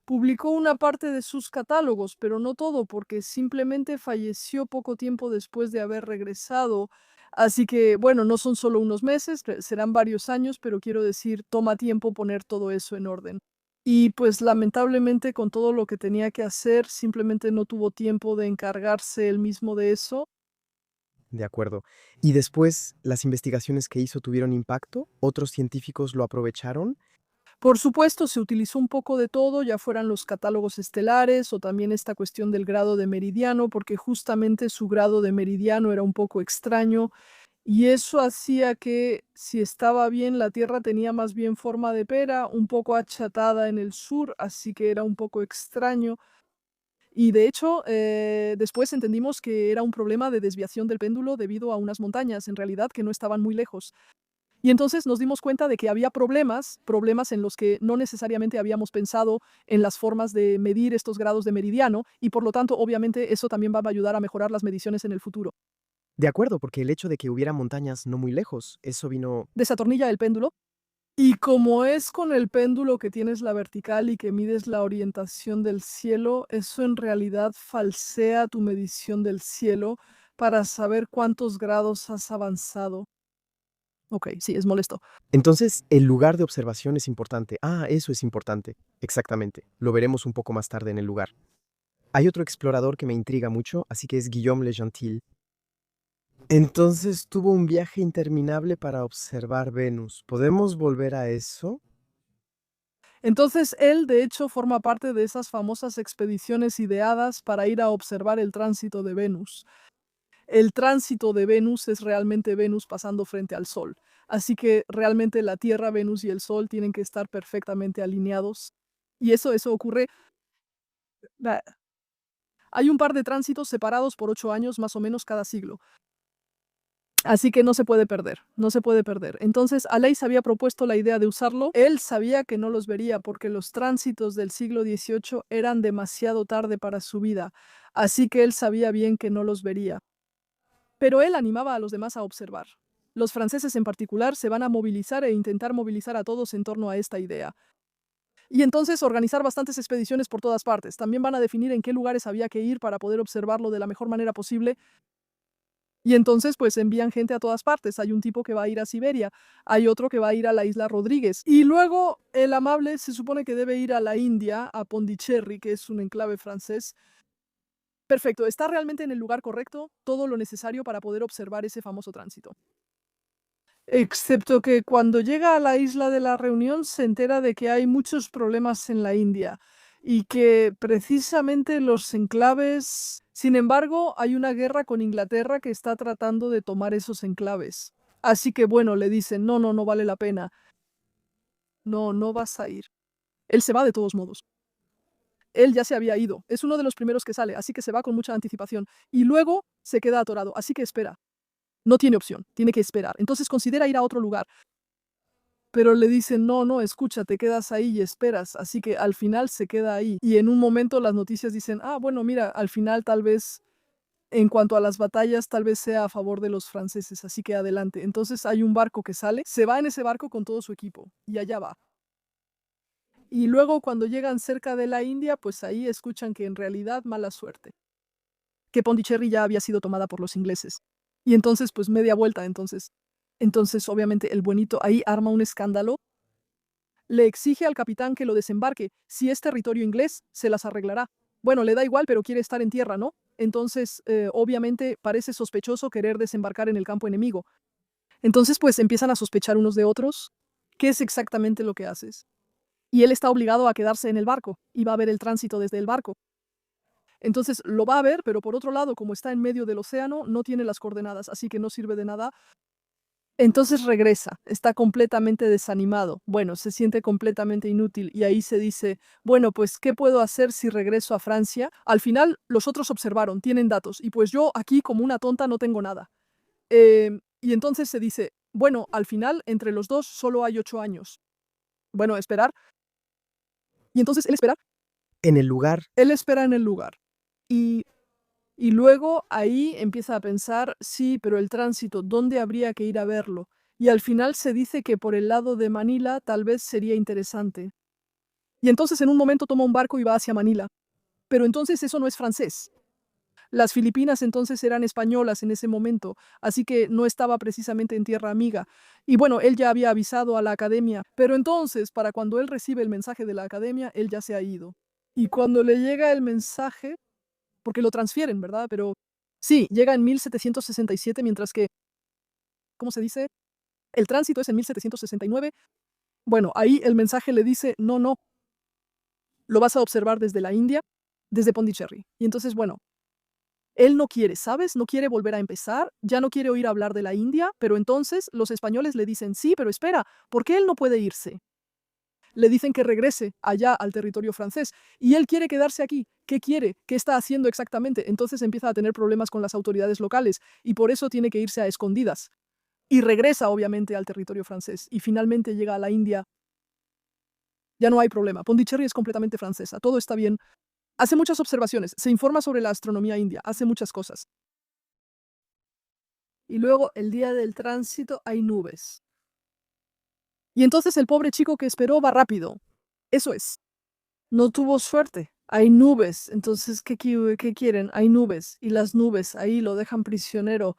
Publicó una parte de sus catálogos, pero no todo, porque simplemente falleció poco tiempo después de haber regresado. Así que, bueno, no son solo unos meses, serán varios años, pero quiero decir, toma tiempo poner todo eso en orden. Y pues lamentablemente con todo lo que tenía que hacer, simplemente no tuvo tiempo de encargarse él mismo de eso. De acuerdo. ¿Y después las investigaciones que hizo tuvieron impacto? ¿Otros científicos lo aprovecharon? Por supuesto, se utilizó un poco de todo, ya fueran los catálogos estelares o también esta cuestión del grado de meridiano, porque justamente su grado de meridiano era un poco extraño y eso hacía que si estaba bien, la Tierra tenía más bien forma de pera, un poco achatada en el sur, así que era un poco extraño. Y de hecho, después entendimos que era un problema de desviación del péndulo debido a unas montañas, en realidad, que no estaban muy lejos. Y entonces nos dimos cuenta de que había problemas en los que no necesariamente habíamos pensado en las formas de medir estos grados de meridiano, y por lo tanto, obviamente, eso también va a ayudar a mejorar las mediciones en el futuro. De acuerdo, porque el hecho de que hubiera montañas no muy lejos, eso vino... Desatornilla el péndulo. Y como es con el péndulo que tienes la vertical y que mides la orientación del cielo, eso en realidad falsea tu medición del cielo para saber cuántos grados has avanzado. Ok, sí, es molesto. Entonces, el lugar de observación es importante. Ah, eso es importante. Exactamente. Lo veremos un poco más tarde en el lugar. Hay otro explorador que me intriga mucho, así que es Guillaume Le Gentil. Entonces tuvo un viaje interminable para observar Venus. ¿Podemos volver a eso? Entonces, él, de hecho, forma parte de esas famosas expediciones ideadas para ir a observar el tránsito de Venus. El tránsito de Venus es realmente Venus pasando frente al Sol. Así que realmente la Tierra, Venus y el Sol tienen que estar perfectamente alineados. Y eso ocurre. Bah, Hay un par de tránsitos separados por 8 años más o menos cada siglo. Así que no se puede perder, no se puede perder. Entonces, Aleix había propuesto la idea de usarlo. Él sabía que no los vería porque los tránsitos del siglo XVIII eran demasiado tarde para su vida. Así que él sabía bien que no los vería. Pero él animaba a los demás a observar. Los franceses en particular se van a movilizar e intentar movilizar a todos en torno a esta idea. Y entonces organizar bastantes expediciones por todas partes. También van a definir en qué lugares había que ir para poder observarlo de la mejor manera posible. Y entonces pues envían gente a todas partes. Hay un tipo que va a ir a Siberia, hay otro que va a ir a la isla Rodríguez. Y luego el amable se supone que debe ir a la India, a Pondicherry, que es un enclave francés. Perfecto, está realmente en el lugar correcto, todo lo necesario para poder observar ese famoso tránsito. Excepto que cuando llega a la isla de la Reunión se entera de que hay muchos problemas en la India y que precisamente los enclaves... Sin embargo, hay una guerra con Inglaterra que está tratando de tomar esos enclaves. Así que bueno, le dicen, no, no, no vale la pena. No, no vas a ir. Él se va de todos modos. Él ya se había ido. Es uno de los primeros que sale, así que se va con mucha anticipación. Y luego se queda atorado, así que espera. No tiene opción, tiene que esperar. Entonces considera ir a otro lugar. Pero le dicen, no, no, escucha, te quedas ahí y esperas. Así que al final se queda ahí. Y en un momento las noticias dicen, ah, bueno, mira, al final tal vez, en cuanto a las batallas, tal vez sea a favor de los franceses. Así que adelante. Entonces hay un barco que sale, se va en ese barco con todo su equipo. Y allá va. Y luego cuando llegan cerca de la India, pues ahí escuchan que en realidad mala suerte. Que Pondicherry ya había sido tomada por los ingleses. Y entonces, pues media vuelta, entonces, obviamente, el buenito ahí arma un escándalo. Le exige al capitán que lo desembarque. Si es territorio inglés, se las arreglará. Bueno, le da igual, pero quiere estar en tierra, ¿no? Entonces, obviamente, parece sospechoso querer desembarcar en el campo enemigo. Entonces, pues empiezan a sospechar unos de otros. ¿Qué es exactamente lo que haces? Y él está obligado a quedarse en el barco y va a ver el tránsito desde el barco. Entonces lo va a ver, pero por otro lado, como está en medio del océano, no tiene las coordenadas, así que no sirve de nada. Entonces regresa, está completamente desanimado, bueno, se siente completamente inútil y ahí se dice, bueno, pues, ¿qué puedo hacer si regreso a Francia? Al final, los otros observaron, tienen datos, y pues yo aquí como una tonta no tengo nada. Y entonces se dice, bueno, al final, entre los dos solo hay 8 años. Bueno, esperar. Y entonces En el lugar, él espera en el lugar. Y Y luego ahí empieza a pensar, sí, pero el tránsito, ¿dónde habría que ir a verlo? Y al final se dice que por el lado de Manila tal vez sería interesante. Y entonces en un momento toma un barco y va hacia Manila. Pero entonces eso no es francés. Las Filipinas entonces eran españolas en ese momento, así que no estaba precisamente en tierra amiga. Y bueno, él ya había avisado a la academia, pero entonces, para cuando él recibe el mensaje de la academia, él ya se ha ido. Y cuando le llega el mensaje, porque lo transfieren, ¿verdad? Pero sí, llega en 1767, mientras que, ¿cómo se dice? El tránsito es en 1769. Bueno, ahí el mensaje le dice, no, no, lo vas a observar desde la India, desde Pondicherry. Y entonces, bueno, él no quiere, ¿sabes? No quiere volver a empezar, ya no quiere oír hablar de la India, pero entonces los españoles le dicen, sí, pero espera, ¿por qué él no puede irse? Le dicen que regrese allá al territorio francés y él quiere quedarse aquí. ¿Qué quiere? ¿Qué está haciendo exactamente? Entonces empieza a tener problemas con las autoridades locales y por eso tiene que irse a escondidas. Y regresa obviamente al territorio francés y finalmente llega a la India. Ya no hay problema. Pondicherry es completamente francesa. Todo está bien. Hace muchas observaciones. Se informa sobre la astronomía india. Hace muchas cosas. Y luego el día del tránsito hay nubes. Y entonces el pobre chico que esperó va rápido. Eso es. No tuvo suerte. Hay nubes. Entonces, ¿qué quieren? Hay nubes. Y las nubes ahí lo dejan prisionero.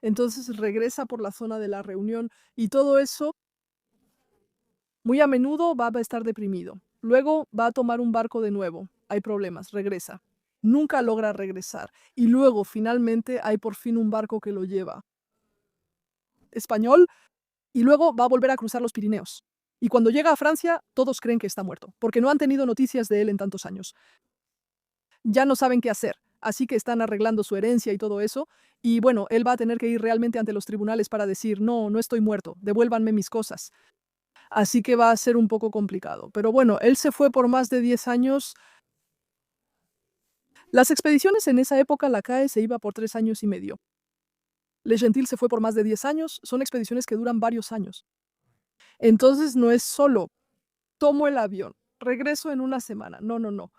Entonces regresa por la zona de la reunión y todo eso muy a menudo va a estar deprimido. Luego va a tomar un barco de nuevo. Hay problemas. Regresa. Nunca logra regresar. Y luego finalmente hay por fin un barco que lo lleva. Español. Y luego va a volver a cruzar los Pirineos. Y cuando llega a Francia, todos creen que está muerto, porque no han tenido noticias de él en tantos años. Ya no saben qué hacer, así que están arreglando su herencia y todo eso. Y bueno, él va a tener que ir realmente ante los tribunales para decir, no, no estoy muerto, devuélvanme mis cosas. Así que va a ser un poco complicado. Pero bueno, él se fue por más de 10 años. Las expediciones en esa época, la CAE se iba por 3 años y medio. Le Gentil se fue por más de 10 años, son expediciones que duran varios años. Entonces no es solo, tomo el avión, regreso en una semana. No, no, no.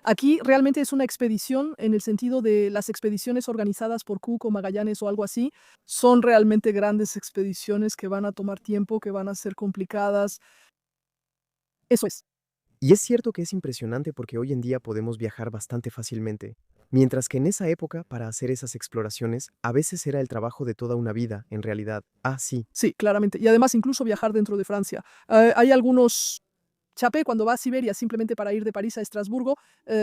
Aquí realmente es una expedición en el sentido de las expediciones organizadas por Cook o Magallanes o algo así. Son realmente grandes expediciones que van a tomar tiempo, que van a ser complicadas. Eso es. Y es cierto que es impresionante porque hoy en día podemos viajar bastante fácilmente, mientras que en esa época, para hacer esas exploraciones, a veces era el trabajo de toda una vida, en realidad. Ah, sí. Sí, claramente. Y además incluso viajar dentro de Francia. Hay algunos. Chapé, cuando va a Siberia simplemente para ir de París a Estrasburgo,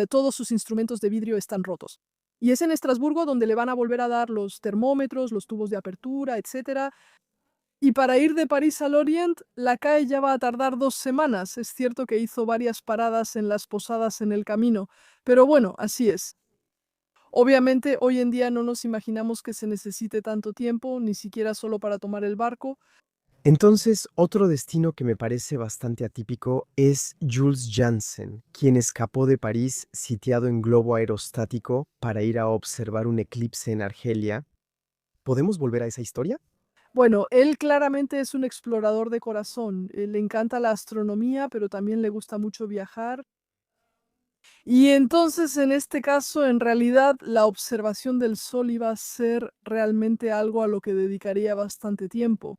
todos sus instrumentos de vidrio están rotos. Y es en Estrasburgo donde le van a volver a dar los termómetros, los tubos de apertura, etcétera. Y para ir de París al Orient, la CAE ya va a tardar 2 semanas. Es cierto que hizo varias paradas en las posadas en el camino, pero bueno, así es. Obviamente, hoy en día no nos imaginamos que se necesite tanto tiempo, ni siquiera solo para tomar el barco. Entonces, otro destino que me parece bastante atípico es Jules Janssen, quien escapó de París sitiado en globo aerostático para ir a observar un eclipse en Argelia. ¿Podemos volver a esa historia? Bueno, él claramente es un explorador de corazón. Le encanta la astronomía, pero también le gusta mucho viajar. Y entonces, en este caso, en realidad, la observación del Sol iba a ser realmente algo a lo que dedicaría bastante tiempo.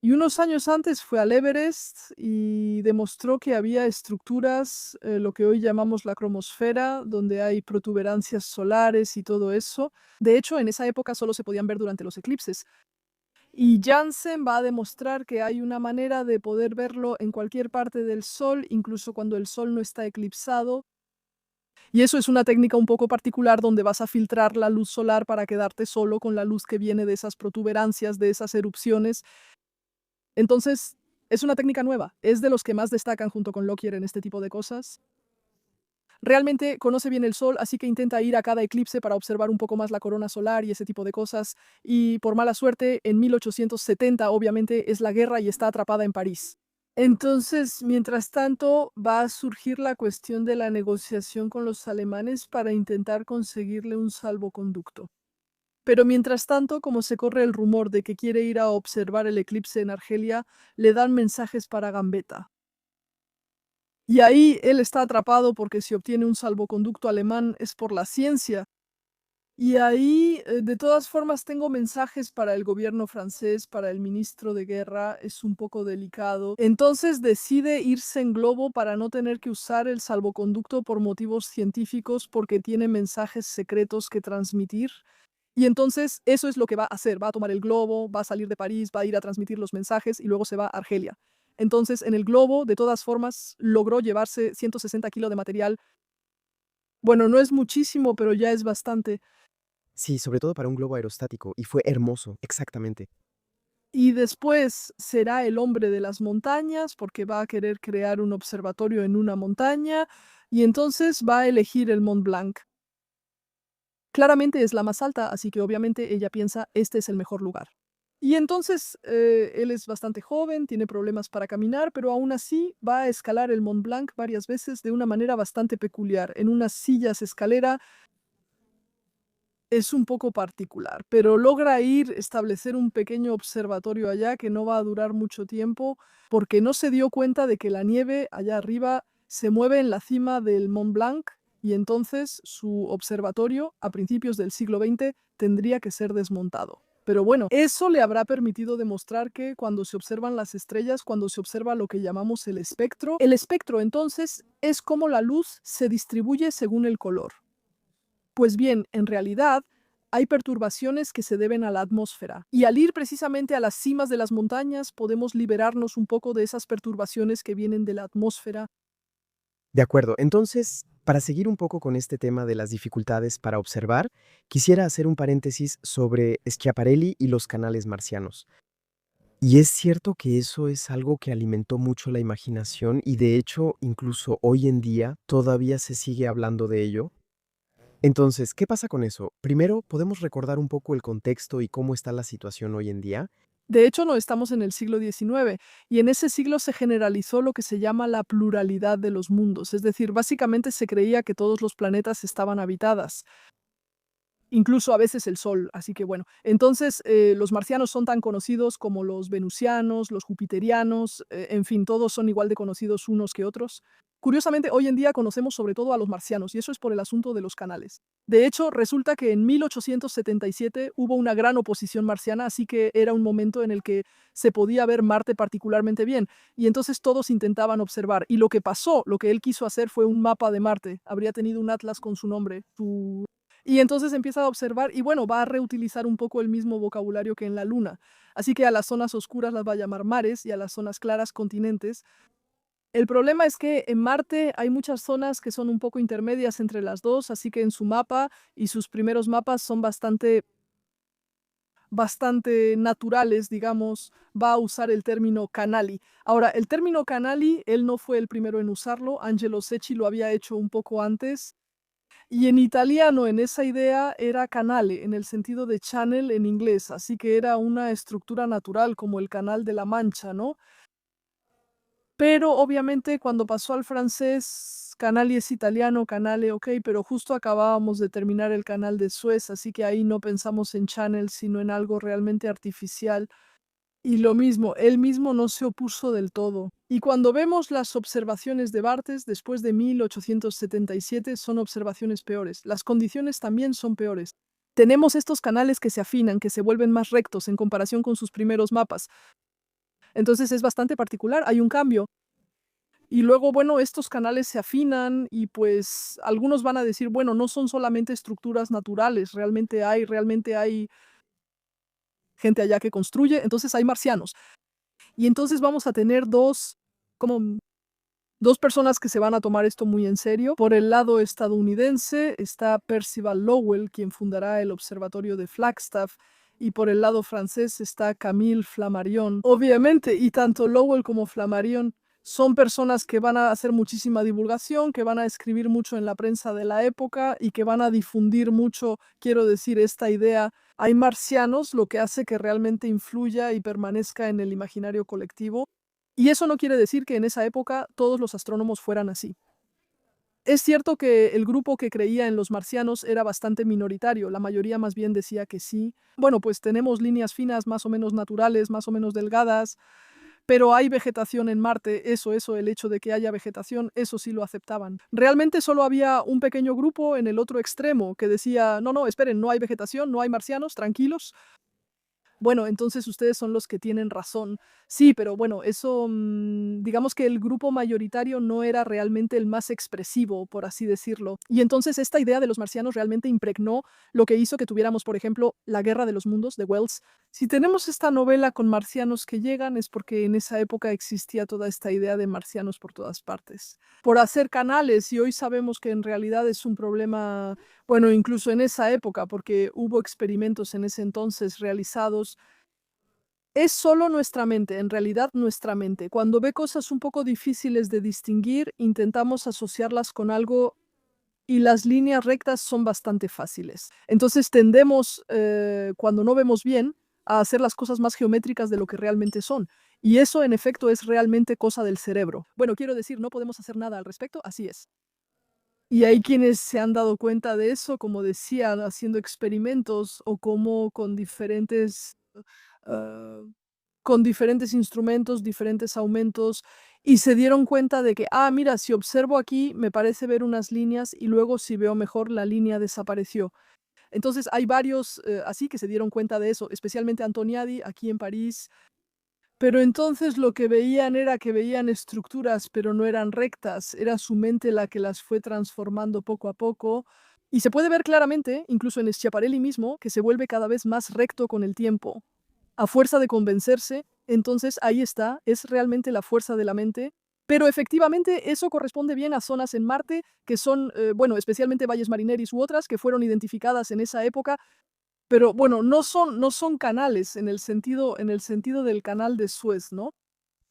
Y unos años antes fue al Everest y demostró que había estructuras, lo que hoy llamamos la cromosfera, donde hay protuberancias solares y todo eso. De hecho, en esa época solo se podían ver durante los eclipses. Y Janssen va a demostrar que hay una manera de poder verlo en cualquier parte del Sol, incluso cuando el Sol no está eclipsado. Y eso es una técnica un poco particular donde vas a filtrar la luz solar para quedarte solo con la luz que viene de esas protuberancias, de esas erupciones. Entonces, es una técnica nueva. Es de los que más destacan junto con Lockyer en este tipo de cosas. Realmente conoce bien el Sol, así que intenta ir a cada eclipse para observar un poco más la corona solar y ese tipo de cosas. Y por mala suerte, en 1870 obviamente es la guerra y está atrapada en París. Entonces, mientras tanto, va a surgir la cuestión de la negociación con los alemanes para intentar conseguirle un salvoconducto. Pero mientras tanto, como se corre el rumor de que quiere ir a observar el eclipse en Argelia, le dan mensajes para Gambetta. Y ahí él está atrapado porque si obtiene un salvoconducto alemán es por la ciencia. Y ahí, de todas formas, tengo mensajes para el gobierno francés, para el ministro de guerra, es un poco delicado. Entonces decide irse en globo para no tener que usar el salvoconducto por motivos científicos porque tiene mensajes secretos que transmitir. Y entonces eso es lo que va a hacer. Va a tomar el globo, va a salir de París, va a ir a transmitir los mensajes y luego se va a Argelia. Entonces en el globo, de todas formas, logró llevarse 160 kilos de material. Bueno, no es muchísimo, pero ya es bastante. Sí, sobre todo para un globo aerostático, y fue hermoso, exactamente. Y después será el hombre de las montañas porque va a querer crear un observatorio en una montaña y entonces va a elegir el Mont Blanc. Claramente es la más alta, así que obviamente ella piensa este es el mejor lugar. Y entonces él es bastante joven, tiene problemas para caminar, pero aún así va a escalar el Mont Blanc varias veces de una manera bastante peculiar, en unas sillas escalera. Es un poco particular, pero logra establecer un pequeño observatorio allá que no va a durar mucho tiempo, porque no se dio cuenta de que la nieve allá arriba se mueve en la cima del Mont Blanc y entonces su observatorio a principios del siglo XX tendría que ser desmontado. Pero bueno, eso le habrá permitido demostrar que cuando se observan las estrellas, cuando se observa lo que llamamos el espectro entonces es cómo la luz se distribuye según el color. Pues bien, en realidad hay perturbaciones que se deben a la atmósfera y al ir precisamente a las cimas de las montañas podemos liberarnos un poco de esas perturbaciones que vienen de la atmósfera. De acuerdo. Entonces, para seguir un poco con este tema de las dificultades para observar, quisiera hacer un paréntesis sobre Schiaparelli y los canales marcianos. Y es cierto que eso es algo que alimentó mucho la imaginación y de hecho, incluso hoy en día todavía se sigue hablando de ello. Entonces, ¿qué pasa con eso? Primero, ¿podemos recordar un poco el contexto y cómo está la situación hoy en día? De hecho, no estamos en el siglo XIX y en ese siglo se generalizó lo que se llama la pluralidad de los mundos, es decir, básicamente se creía que todos los planetas estaban habitados, incluso a veces el Sol. Así que bueno, entonces los marcianos son tan conocidos como los venusianos, los jupiterianos, en fin, todos son igual de conocidos unos que otros. Curiosamente, hoy en día conocemos sobre todo a los marcianos y eso es por el asunto de los canales. De hecho, resulta que en 1877 hubo una gran oposición marciana, así que era un momento en el que se podía ver Marte particularmente bien y entonces todos intentaban observar. Y lo que pasó, lo que él quiso hacer fue un mapa de Marte. Habría tenido un atlas con su nombre, y entonces empieza a observar y bueno, va a reutilizar un poco el mismo vocabulario que en la Luna. Así que a las zonas oscuras las va a llamar mares y a las zonas claras continentes. El problema es que en Marte hay muchas zonas que son un poco intermedias entre las dos, así que en su mapa y sus primeros mapas son bastante naturales, digamos, va a usar el término canali. Ahora, el término canali, él no fue el primero en usarlo, Angelo Secchi lo había hecho un poco antes. Y en italiano, en esa idea, era canale, en el sentido de channel en inglés, así que era una estructura natural como el Canal de la Mancha, ¿no? Pero obviamente cuando pasó al francés, canali es italiano, canale, ok, pero justo acabábamos de terminar el canal de Suez, así que ahí no pensamos en channel, sino en algo realmente artificial. Y lo mismo, él mismo no se opuso del todo. Y cuando vemos las observaciones de Barthes después de 1877 son observaciones peores. Las condiciones también son peores. Tenemos estos canales que se afinan, que se vuelven más rectos en comparación con sus primeros mapas. Entonces es bastante particular, hay un cambio. Y luego, bueno, estos canales se afinan y pues algunos van a decir, bueno, no son solamente estructuras naturales, realmente hay gente allá que construye, entonces hay marcianos. Y entonces vamos a tener como dos personas que se van a tomar esto muy en serio. Por el lado estadounidense está Percival Lowell, quien fundará el observatorio de Flagstaff, y por el lado francés está Camille Flammarion. Obviamente, y tanto Lowell como Flammarion son personas que van a hacer muchísima divulgación, que van a escribir mucho en la prensa de la época y que van a difundir mucho, quiero decir, esta idea. Hay marcianos, lo que hace que realmente influya y permanezca en el imaginario colectivo. Y eso no quiere decir que en esa época todos los astrónomos fueran así. Es cierto que el grupo que creía en los marcianos era bastante minoritario, la mayoría más bien decía que sí. Bueno, pues tenemos líneas finas más o menos naturales, más o menos delgadas, pero hay vegetación en Marte, el hecho de que haya vegetación, eso sí lo aceptaban. Realmente solo había un pequeño grupo en el otro extremo que decía, no, no, esperen, no hay vegetación, no hay marcianos, tranquilos. Bueno, entonces ustedes son los que tienen razón. Sí, pero bueno, eso, digamos que el grupo mayoritario no era realmente el más expresivo, por así decirlo. Y entonces esta idea de los marcianos realmente impregnó lo que hizo que tuviéramos, por ejemplo, La Guerra de los Mundos de Wells. Si tenemos esta novela con marcianos que llegan es porque en esa época existía toda esta idea de marcianos por todas partes. Por hacer canales, y hoy sabemos que en realidad es un problema, bueno, incluso en esa época, porque hubo experimentos en ese entonces realizados. Es solo nuestra mente, en realidad nuestra mente. Cuando ve cosas un poco difíciles de distinguir, intentamos asociarlas con algo y las líneas rectas son bastante fáciles. Entonces tendemos, cuando no vemos bien, a hacer las cosas más geométricas de lo que realmente son. Y eso, en efecto, es realmente cosa del cerebro. Bueno, quiero decir, no podemos hacer nada al respecto, así es. Y hay quienes se han dado cuenta de eso, como decía, haciendo experimentos o como ah, con diferentes instrumentos, diferentes aumentos, y se dieron cuenta de que, mira, si observo aquí, me parece ver unas líneas y luego si veo mejor, la línea desapareció. Entonces hay varios así que se dieron cuenta de eso, especialmente Antoniadi aquí en París. Pero entonces lo que veían era que veían estructuras, pero no eran rectas, era su mente la que las fue transformando poco a poco. Y se puede ver claramente, incluso en Schiaparelli mismo, que se vuelve cada vez más recto con el tiempo. A fuerza de convencerse, entonces ahí está, es realmente la fuerza de la mente. Pero efectivamente eso corresponde bien a zonas en Marte que son, bueno, especialmente Valles Marineris u otras que fueron identificadas en esa época, pero bueno, no son canales en el sentido del canal de Suez, ¿no?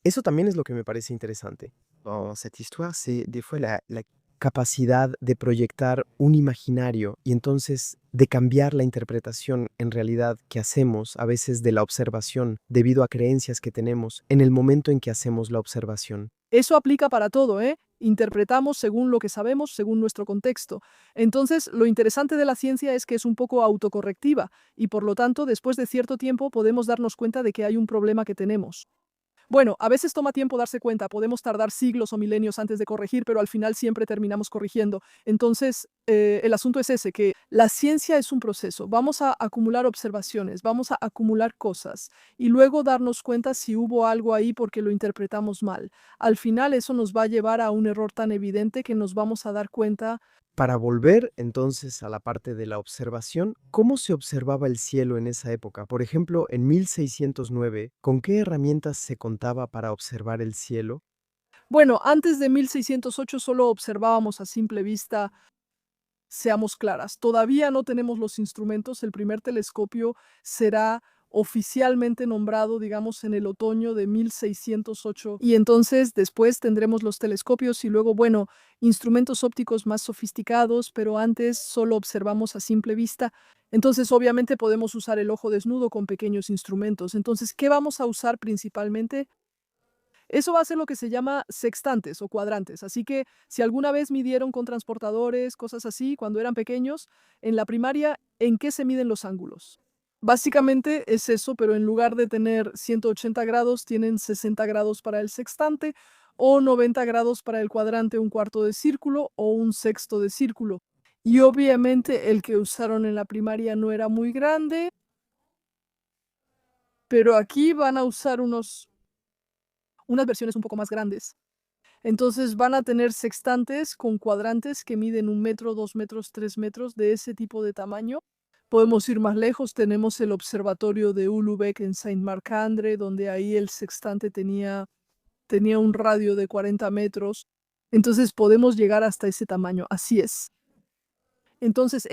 Eso también es lo que me parece interesante. Dans cette histoire, c'est des fois la capacidad de proyectar un imaginario y entonces de cambiar la interpretación en realidad que hacemos a veces de la observación debido a creencias que tenemos en el momento en que hacemos la observación. Eso aplica para todo, ¿eh? Interpretamos según lo que sabemos, según nuestro contexto. Entonces, lo interesante de la ciencia es que es un poco autocorrectiva y por lo tanto, después de cierto tiempo podemos darnos cuenta de que hay un problema que tenemos. Bueno, a veces toma tiempo darse cuenta, podemos tardar siglos o milenios antes de corregir, pero al final siempre terminamos corrigiendo. Entonces, el asunto es ese, que la ciencia es un proceso. Vamos a acumular observaciones, vamos a acumular cosas y luego darnos cuenta si hubo algo ahí porque lo interpretamos mal. Al final eso nos va a llevar a un error tan evidente que nos vamos a dar cuenta. Para volver entonces a la parte de la observación, ¿cómo se observaba el cielo en esa época? Por ejemplo, en 1609, ¿con qué herramientas se contaba para observar el cielo? Bueno, antes de 1608 solo observábamos a simple vista. Seamos claras, todavía no tenemos los instrumentos. El primer telescopio será oficialmente nombrado, digamos, en el otoño de 1608. Y entonces después tendremos los telescopios y luego, bueno, instrumentos ópticos más sofisticados, pero antes solo observamos a simple vista. Entonces, obviamente podemos usar el ojo desnudo con pequeños instrumentos. Entonces, ¿qué vamos a usar principalmente? Eso va a ser lo que se llama sextantes o cuadrantes. Así que si alguna vez midieron con transportadores, cosas así, cuando eran pequeños, en la primaria, ¿en qué se miden los ángulos? Básicamente es eso, pero en lugar de tener 180 grados, tienen 60 grados para el sextante o 90 grados para el cuadrante, un cuarto de círculo o un sexto de círculo. Y obviamente el que usaron en la primaria no era muy grande, pero aquí van a usar unas versiones un poco más grandes. Entonces van a tener sextantes con cuadrantes que miden 1 metro, 2 metros, 3 metros, de ese tipo de tamaño. Podemos ir más lejos, tenemos el observatorio de Ulubek en Saint-Marc-Andre, donde ahí el sextante tenía un radio de 40 metros. Entonces podemos llegar hasta ese tamaño, así es. Entonces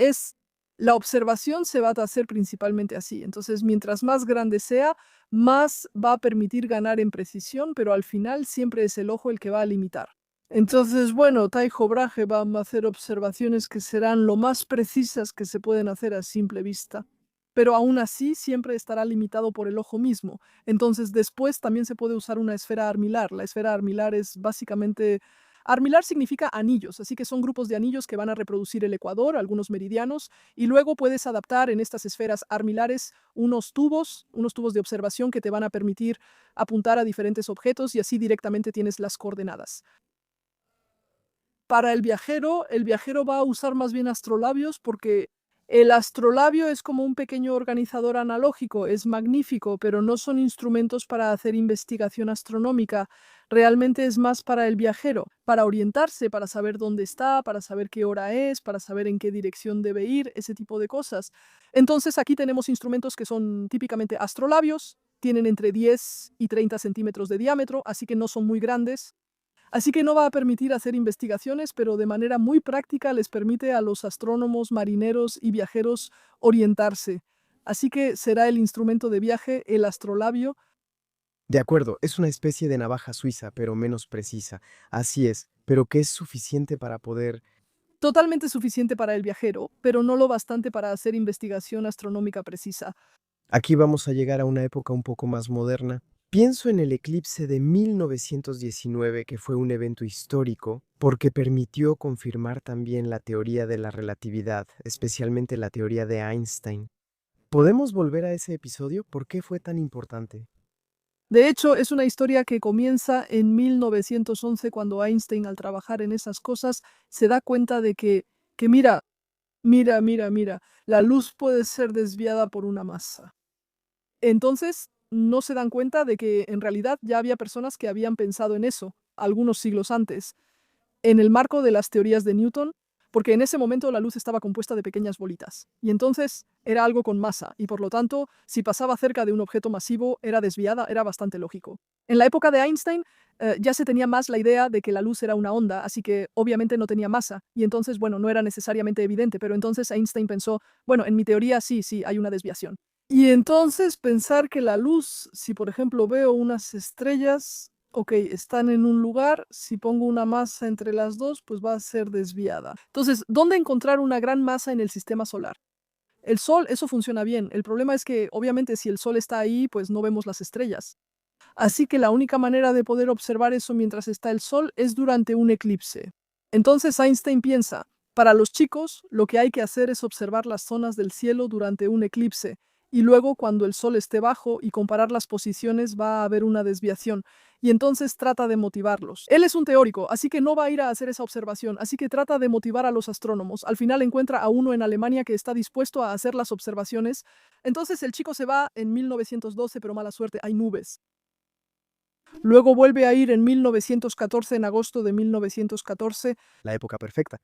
la observación se va a hacer principalmente así. Entonces, mientras más grande sea, más va a permitir ganar en precisión, pero al final siempre es el ojo el que va a limitar. Entonces, bueno, Tycho Brahe va a hacer observaciones que serán lo más precisas que se pueden hacer a simple vista, pero aún así siempre estará limitado por el ojo mismo. Entonces, después también se puede usar una esfera armilar. La esfera armilar es básicamente. Armilar significa anillos, así que son grupos de anillos que van a reproducir el ecuador, algunos meridianos, y luego puedes adaptar en estas esferas armilares unos tubos de observación que te van a permitir apuntar a diferentes objetos y así directamente tienes las coordenadas. Para el viajero va a usar más bien astrolabios porque el astrolabio es como un pequeño organizador analógico, es magnífico, pero no son instrumentos para hacer investigación astronómica. Realmente es más para el viajero, para orientarse, para saber dónde está, para saber qué hora es, para saber en qué dirección debe ir, ese tipo de cosas. Entonces aquí tenemos instrumentos que son típicamente astrolabios, tienen entre 10 y 30 centímetros de diámetro, así que no son muy grandes. Así que no va a permitir hacer investigaciones, pero de manera muy práctica les permite a los astrónomos, marineros y viajeros orientarse. Así que será el instrumento de viaje, el astrolabio. De acuerdo, es una especie de navaja suiza, pero menos precisa. Así es, pero que es suficiente para poder. Totalmente suficiente para el viajero, pero no lo bastante para hacer investigación astronómica precisa. Aquí vamos a llegar a una época un poco más moderna. Pienso en el eclipse de 1919, que fue un evento histórico porque permitió confirmar también la teoría de la relatividad, especialmente la teoría de Einstein. ¿Podemos volver a ese episodio? ¿Por qué fue tan importante? De hecho, es una historia que comienza en 1911 cuando Einstein, al trabajar en esas cosas, se da cuenta de que mira, la luz puede ser desviada por una masa. Entonces, no se dan cuenta de que en realidad ya había personas que habían pensado en eso algunos siglos antes, en el marco de las teorías de Newton, porque en ese momento la luz estaba compuesta de pequeñas bolitas, y entonces era algo con masa, y por lo tanto, si pasaba cerca de un objeto masivo, era desviada, era bastante lógico. En la época de Einstein, ya se tenía más la idea de que la luz era una onda, así que obviamente no tenía masa, y entonces, bueno, no era necesariamente evidente, pero entonces Einstein pensó, bueno, en mi teoría sí, hay una desviación. Y entonces pensar que la luz, si por ejemplo veo unas estrellas, ok, están en un lugar, si pongo una masa entre las dos, pues va a ser desviada. Entonces, ¿dónde encontrar una gran masa en el sistema solar? El Sol, eso funciona bien. El problema es que obviamente si el Sol está ahí, pues no vemos las estrellas. Así que la única manera de poder observar eso mientras está el Sol es durante un eclipse. Entonces Einstein piensa, para los chicos lo que hay que hacer es observar las zonas del cielo durante un eclipse y luego cuando el Sol esté bajo y comparar las posiciones va a haber una desviación y entonces trata de motivarlos. Él es un teórico, así que no va a ir a hacer esa observación, así que trata de motivar a los astrónomos. Al final encuentra a uno en Alemania que está dispuesto a hacer las observaciones. Entonces el chico se va en 1912, pero mala suerte, hay nubes. Luego vuelve a ir en 1914, en agosto de 1914. La época perfecta.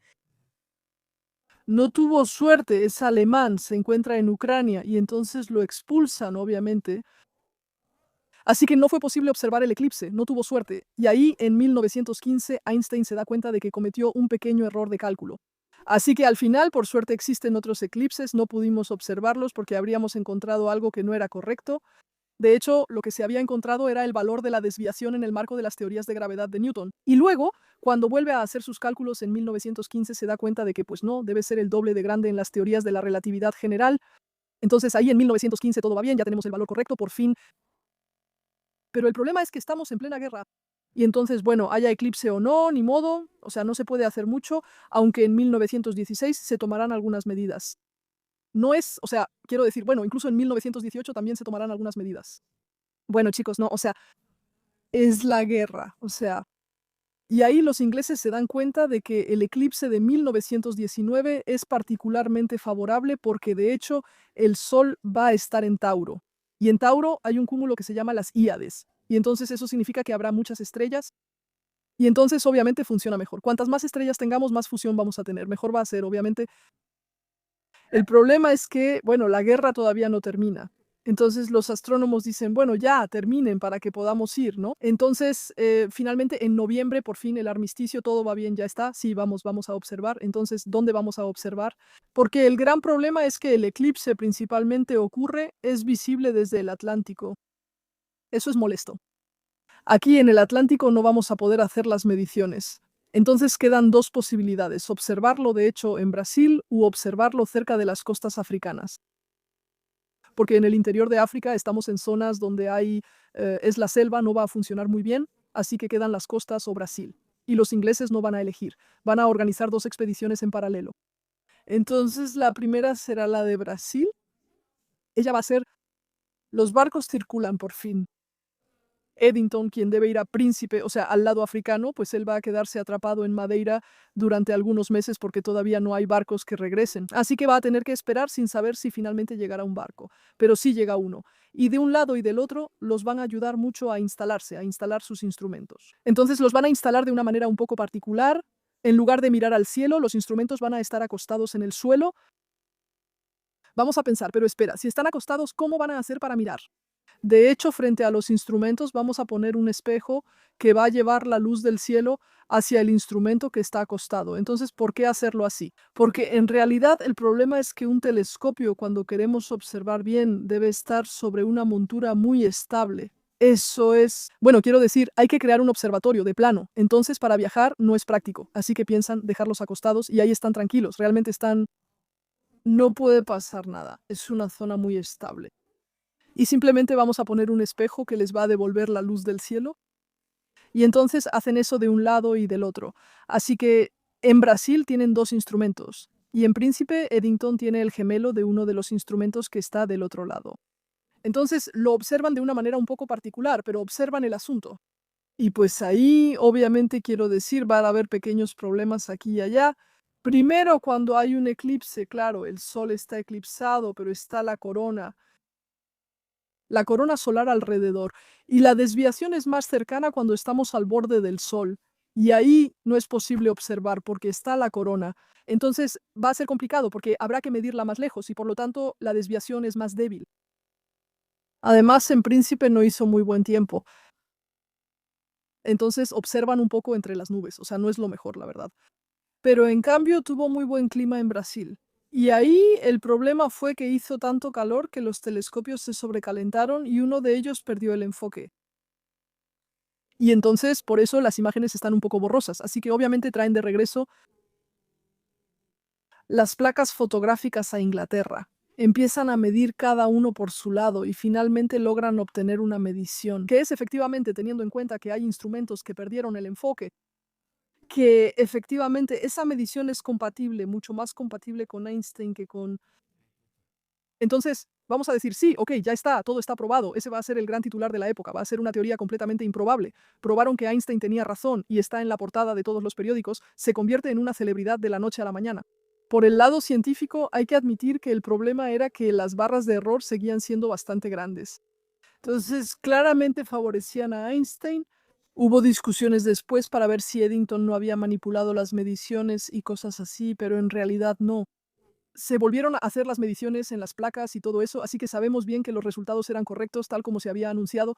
No tuvo suerte, es alemán, se encuentra en Ucrania y entonces lo expulsan, obviamente. Así que no fue posible observar el eclipse, no tuvo suerte. Y ahí, en 1915, Einstein se da cuenta de que cometió un pequeño error de cálculo. Así que al final, por suerte, existen otros eclipses, no pudimos observarlos porque habríamos encontrado algo que no era correcto. De hecho, lo que se había encontrado era el valor de la desviación en el marco de las teorías de gravedad de Newton. Y luego, cuando vuelve a hacer sus cálculos en 1915, se da cuenta de que pues no, debe ser el doble de grande en las teorías de la relatividad general. Entonces ahí en 1915 todo va bien, ya tenemos el valor correcto por fin. Pero el problema es que estamos en plena guerra. Y entonces, bueno, haya eclipse o no, ni modo, o sea, no se puede hacer mucho, aunque en 1916 se tomarán algunas medidas. No es, o sea, quiero decir, bueno, incluso en 1918 también se tomarán algunas medidas. Bueno, chicos, no, o sea, es la guerra, o sea, y ahí los ingleses se dan cuenta de que el eclipse de 1919 es particularmente favorable porque de hecho el Sol va a estar en Tauro. Y en Tauro hay un cúmulo que se llama las Híades. Y entonces eso significa que habrá muchas estrellas. Y entonces obviamente funciona mejor. Cuantas más estrellas tengamos, más fusión vamos a tener. Mejor va a ser, obviamente. El problema es que, bueno, la guerra todavía no termina. Entonces los astrónomos dicen, bueno, ya, terminen para que podamos ir, ¿no? Entonces, finalmente en noviembre, por fin el armisticio, todo va bien, ya está, sí, vamos a observar. Entonces, ¿dónde vamos a observar? Porque el gran problema es que el eclipse principalmente ocurre, es visible desde el Atlántico. Eso es molesto. Aquí en el Atlántico no vamos a poder hacer las mediciones. Entonces quedan dos posibilidades, observarlo de hecho en Brasil u observarlo cerca de las costas africanas. Porque en el interior de África estamos en zonas donde es la selva, no va a funcionar muy bien, así que quedan las costas o Brasil. Y los ingleses no van a elegir, van a organizar dos expediciones en paralelo. Entonces la primera será la de Brasil. Ella va a ser, los barcos circulan por fin. Eddington, quien debe ir a Príncipe, o sea, al lado africano, pues él va a quedarse atrapado en Madeira durante algunos meses porque todavía no hay barcos que regresen. Así que va a tener que esperar sin saber si finalmente llegará un barco, pero sí llega uno. Y de un lado y del otro los van a ayudar mucho a instalarse, a instalar sus instrumentos. Entonces los van a instalar de una manera un poco particular. En lugar de mirar al cielo, los instrumentos van a estar acostados en el suelo. Vamos a pensar, pero espera, si están acostados, ¿cómo van a hacer para mirar? De hecho, frente a los instrumentos vamos a poner un espejo que va a llevar la luz del cielo hacia el instrumento que está acostado. Entonces, ¿por qué hacerlo así? Porque en realidad el problema es que un telescopio, cuando queremos observar bien, debe estar sobre una montura muy estable. Eso es, bueno, quiero decir, hay que crear un observatorio de plano. Entonces, para viajar no es práctico. Así que piensan dejarlos acostados y ahí están tranquilos. Realmente están, no puede pasar nada. Es una zona muy estable. y simplemente vamos a poner un espejo que les va a devolver la luz del cielo. Y entonces hacen eso de un lado y del otro. Así que en Brasil tienen dos instrumentos y en Príncipe Eddington tiene el gemelo de uno de los instrumentos que está del otro lado. Entonces lo observan de una manera un poco particular, pero observan el asunto. Y pues ahí, obviamente, quiero decir, van a haber pequeños problemas aquí y allá. Primero, cuando hay un eclipse, claro, el sol está eclipsado, pero está la corona solar alrededor, y la desviación es más cercana cuando estamos al borde del sol, y ahí no es posible observar porque está la corona. Entonces va a ser complicado porque habrá que medirla más lejos y por lo tanto la desviación es más débil. Además, en Príncipe no hizo muy buen tiempo. Entonces observan un poco entre las nubes, o sea, no es lo mejor, la verdad. Pero en cambio tuvo muy buen clima en Brasil. Y ahí el problema fue que hizo tanto calor que los telescopios se sobrecalentaron y uno de ellos perdió el enfoque. Y entonces por eso las imágenes están un poco borrosas, así que obviamente traen de regreso las placas fotográficas a Inglaterra. Empiezan a medir cada uno por su lado y finalmente logran obtener una medición, que es efectivamente teniendo en cuenta que hay instrumentos que perdieron el enfoque, que efectivamente esa medición es compatible, mucho más compatible con Einstein que con... Entonces, vamos a decir, sí, ok, ya está, todo está probado, ese va a ser el gran titular de la época, va a ser una teoría completamente improbable. Probaron que Einstein tenía razón y está en la portada de todos los periódicos, se convierte en una celebridad de la noche a la mañana. Por el lado científico, hay que admitir que el problema era que las barras de error seguían siendo bastante grandes. Entonces, claramente favorecían a Einstein. Hubo discusiones después para ver si Eddington no había manipulado las mediciones y cosas así, pero en realidad no. Se volvieron a hacer las mediciones en las placas y todo eso, así que sabemos bien que los resultados eran correctos tal como se había anunciado,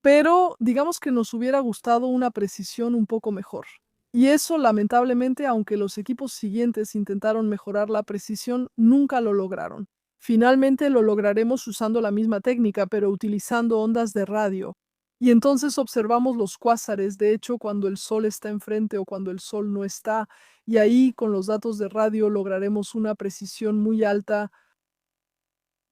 pero digamos que nos hubiera gustado una precisión un poco mejor. Y eso, lamentablemente, aunque los equipos siguientes intentaron mejorar la precisión, nunca lo lograron. Finalmente lo lograremos usando la misma técnica, pero utilizando ondas de radio. Y entonces observamos los cuásares, de hecho, cuando el Sol está enfrente o cuando el Sol no está, y ahí con los datos de radio lograremos una precisión muy alta.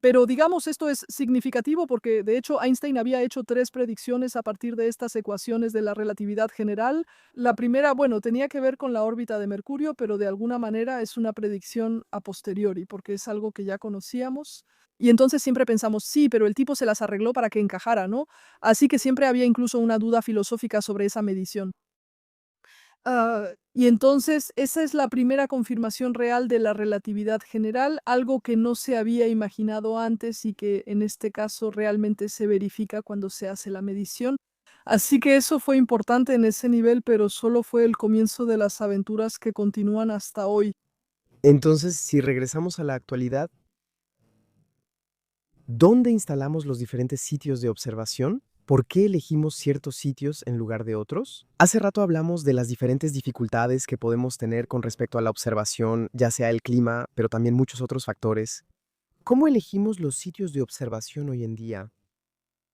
Pero digamos, esto es significativo porque de hecho Einstein había hecho 3 predicciones a partir de estas ecuaciones de la relatividad general. La primera, bueno, tenía que ver con la órbita de Mercurio, pero de alguna manera es una predicción a posteriori porque es algo que ya conocíamos. Y entonces siempre pensamos, sí, pero el tipo se las arregló para que encajara, ¿no? Así que siempre había incluso una duda filosófica sobre esa medición. Y entonces esa es la primera confirmación real de la relatividad general, algo que no se había imaginado antes y que en este caso realmente se verifica cuando se hace la medición. Así que eso fue importante en ese nivel, pero solo fue el comienzo de las aventuras que continúan hasta hoy. Entonces, si regresamos a la actualidad, ¿dónde instalamos los diferentes sitios de observación? ¿Por qué elegimos ciertos sitios en lugar de otros? Hace rato hablamos de las diferentes dificultades que podemos tener con respecto a la observación, ya sea el clima, pero también muchos otros factores. ¿Cómo elegimos los sitios de observación hoy en día?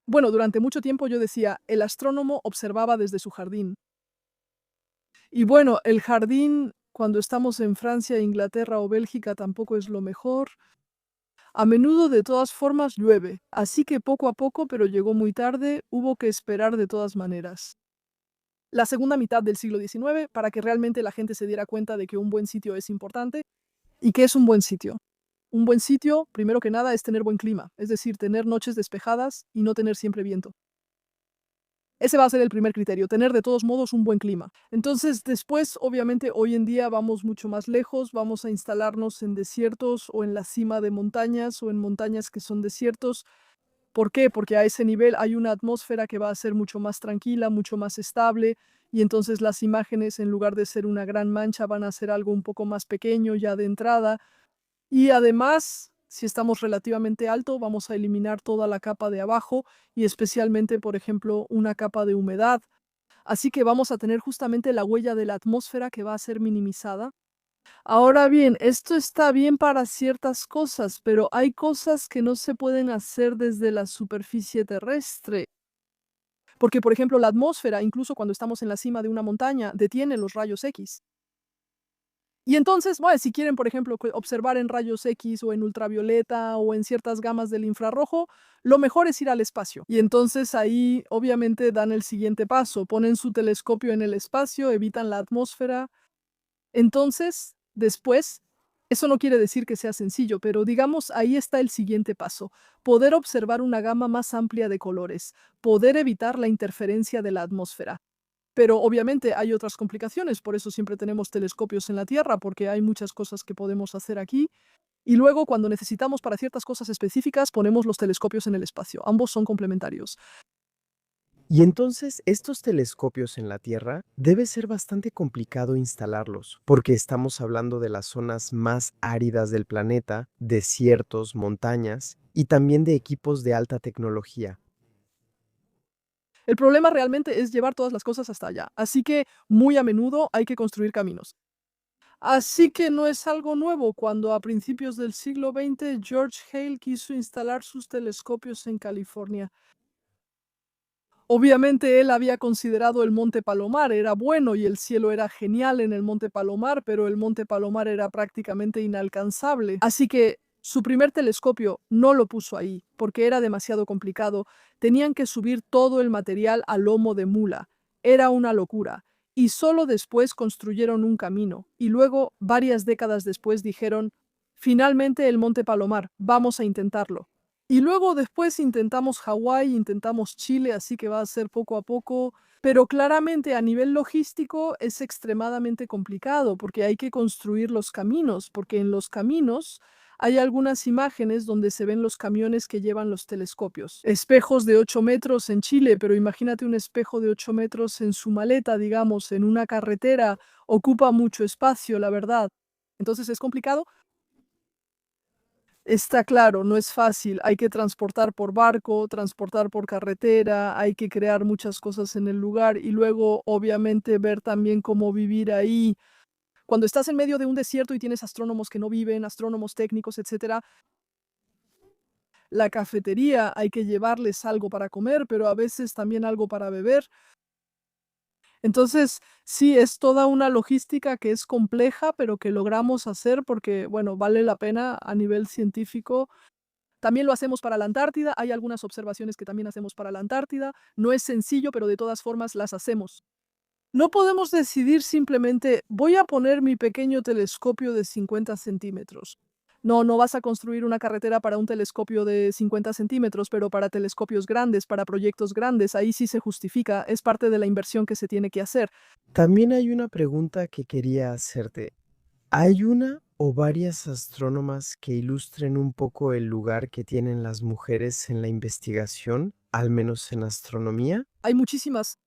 Bueno, durante mucho tiempo yo decía, el astrónomo observaba desde su jardín. Y bueno, el jardín, cuando estamos en Francia, Inglaterra o Bélgica, tampoco es lo mejor. A menudo, de todas formas, llueve, así que poco a poco, pero llegó muy tarde, hubo que esperar de todas maneras. La segunda mitad del siglo XIX para que realmente la gente se diera cuenta de que un buen sitio es importante. ¿Y qué es un buen sitio? Un buen sitio, primero que nada, es tener buen clima, es decir, tener noches despejadas y no tener siempre viento. Ese va a ser el primer criterio, tener de todos modos un buen clima. Entonces, después, obviamente, hoy en día vamos mucho más lejos, vamos a instalarnos en desiertos o en la cima de montañas o en montañas que son desiertos. ¿Por qué? Porque a ese nivel hay una atmósfera que va a ser mucho más tranquila, mucho más estable, y entonces las imágenes, en lugar de ser una gran mancha, van a ser algo un poco más pequeño ya de entrada. Y además, si estamos relativamente alto, vamos a eliminar toda la capa de abajo y especialmente, por ejemplo, una capa de humedad. Así que vamos a tener justamente la huella de la atmósfera que va a ser minimizada. Ahora bien, esto está bien para ciertas cosas, pero hay cosas que no se pueden hacer desde la superficie terrestre. Porque, por ejemplo, la atmósfera, incluso cuando estamos en la cima de una montaña, detiene los rayos X. Y entonces, bueno, si quieren, por ejemplo, observar en rayos X o en ultravioleta o en ciertas gamas del infrarrojo, lo mejor es ir al espacio. Y entonces ahí obviamente dan el siguiente paso, ponen su telescopio en el espacio, evitan la atmósfera. Entonces, después, eso no quiere decir que sea sencillo, pero digamos, ahí está el siguiente paso, poder observar una gama más amplia de colores, poder evitar la interferencia de la atmósfera. Pero obviamente hay otras complicaciones, por eso siempre tenemos telescopios en la Tierra, porque hay muchas cosas que podemos hacer aquí. Y luego, cuando necesitamos para ciertas cosas específicas, ponemos los telescopios en el espacio. Ambos son complementarios. Y entonces estos telescopios en la Tierra debe ser bastante complicado instalarlos, porque estamos hablando de las zonas más áridas del planeta, desiertos, montañas y también de equipos de alta tecnología. El problema realmente es llevar todas las cosas hasta allá, así que muy a menudo hay que construir caminos. Así que no es algo nuevo cuando a principios del siglo XX George Hale quiso instalar sus telescopios en California. Obviamente él había considerado el Monte Palomar, era bueno y el cielo era genial en el Monte Palomar, pero el Monte Palomar era prácticamente inalcanzable. Así que su primer telescopio no lo puso ahí, porque era demasiado complicado. Tenían que subir todo el material a lomo de mula. Era una locura. Y solo después construyeron un camino. Y luego, varias décadas después, dijeron, finalmente el Monte Palomar, vamos a intentarlo. Y luego después intentamos Hawái, intentamos Chile, así que va a ser poco a poco, pero claramente a nivel logístico es extremadamente complicado porque hay que construir los caminos, porque en los caminos hay algunas imágenes donde se ven los camiones que llevan los telescopios. Espejos de 8 metros en Chile, pero imagínate un espejo de 8 metros en su maleta, digamos, en una carretera, ocupa mucho espacio, la verdad. Entonces es complicado. Está claro, no es fácil. Hay que transportar por barco, transportar por carretera, hay que crear muchas cosas en el lugar y luego, obviamente, ver también cómo vivir ahí. Cuando estás en medio de un desierto y tienes astrónomos que no viven, astrónomos técnicos, etcétera, la cafetería hay que llevarles algo para comer, pero a veces también algo para beber. Entonces, sí, es toda una logística que es compleja, pero que logramos hacer porque, bueno, vale la pena a nivel científico. También lo hacemos para la Antártida, hay algunas observaciones que también hacemos para la Antártida. No es sencillo, pero de todas formas las hacemos. No podemos decidir simplemente, voy a poner mi pequeño telescopio de 50 centímetros. No, no vas a construir una carretera para un telescopio de 50 centímetros, pero para telescopios grandes, para proyectos grandes, ahí sí se justifica, es parte de la inversión que se tiene que hacer. También hay una pregunta que quería hacerte. ¿Hay una o varias astrónomas que ilustren un poco el lugar que tienen las mujeres en la investigación, al menos en astronomía? Hay muchísimas.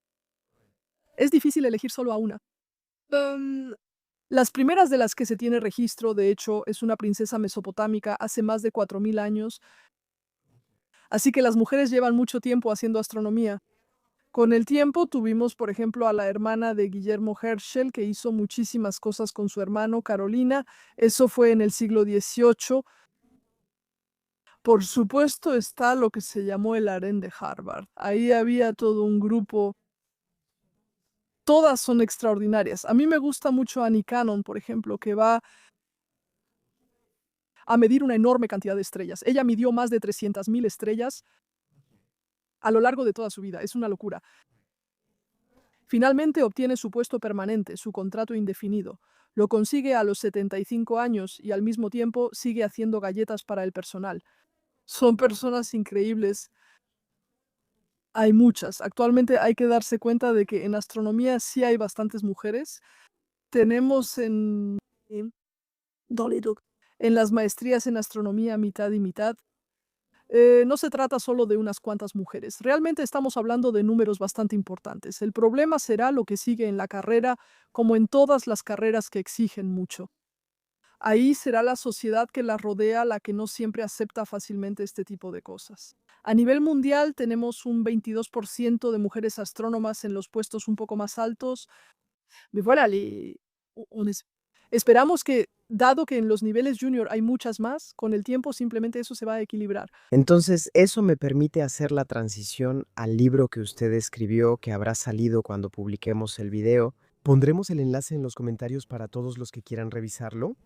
Es difícil elegir solo a una. Las primeras de las que se tiene registro, de hecho, es una princesa mesopotámica hace más de 4000 años, así que las mujeres llevan mucho tiempo haciendo astronomía. Con el tiempo tuvimos, por ejemplo, a la hermana de Guillermo Herschel, que hizo muchísimas cosas con su hermano, Carolina. Eso fue en el siglo XVIII. Por supuesto está lo que se llamó el harén de Harvard. Ahí había todo un grupo. Todas son extraordinarias. A mí me gusta mucho Annie Cannon, por ejemplo, que va a medir una enorme cantidad de estrellas. Ella midió más de 300.000 estrellas a lo largo de toda su vida. Es una locura. Finalmente obtiene su puesto permanente, su contrato indefinido. Lo consigue a los 75 años y al mismo tiempo sigue haciendo galletas para el personal. Son personas increíbles. Hay muchas. Actualmente hay que darse cuenta de que en astronomía sí hay bastantes mujeres. Tenemos en las maestrías en astronomía mitad y mitad. No se trata solo de unas cuantas mujeres. Realmente estamos hablando de números bastante importantes. El problema será lo que sigue en la carrera, como en todas las carreras que exigen mucho. Ahí será la sociedad que la rodea la que no siempre acepta fácilmente este tipo de cosas. A nivel mundial tenemos un 22% de mujeres astrónomas en los puestos un poco más altos. Mais voilà, esperamos que, dado que en los niveles junior hay muchas más, con el tiempo simplemente eso se va a equilibrar. Entonces, eso me permite hacer la transición al libro que usted escribió, que habrá salido cuando publiquemos el video. Pondremos el enlace en los comentarios para todos los que quieran revisarlo.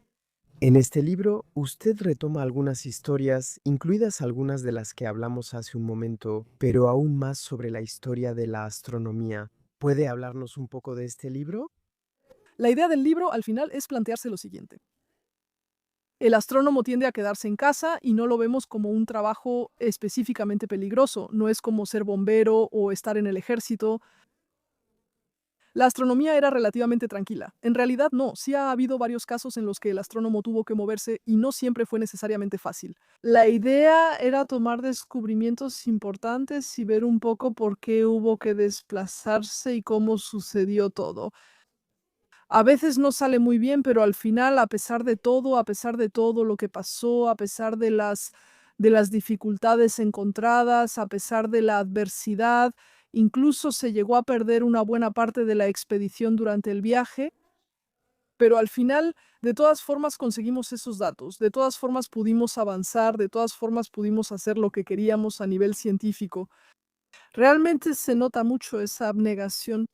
En este libro, usted retoma algunas historias, incluidas algunas de las que hablamos hace un momento, pero aún más sobre la historia de la astronomía. ¿Puede hablarnos un poco de este libro? La idea del libro al final es plantearse lo siguiente. El astrónomo tiende a quedarse en casa y no lo vemos como un trabajo específicamente peligroso, no es como ser bombero o estar en el ejército. La astronomía era relativamente tranquila. En realidad no, sí ha habido varios casos en los que el astrónomo tuvo que moverse y no siempre fue necesariamente fácil. La idea era tomar descubrimientos importantes y ver un poco por qué hubo que desplazarse y cómo sucedió todo. A veces no sale muy bien, pero al final, a pesar de todo lo que pasó, a pesar de las dificultades encontradas, a pesar de la adversidad, incluso se llegó a perder una buena parte de la expedición durante el viaje, pero al final, de todas formas, conseguimos esos datos, de todas formas pudimos avanzar, de todas formas pudimos hacer lo que queríamos a nivel científico. Realmente se nota mucho esa abnegación.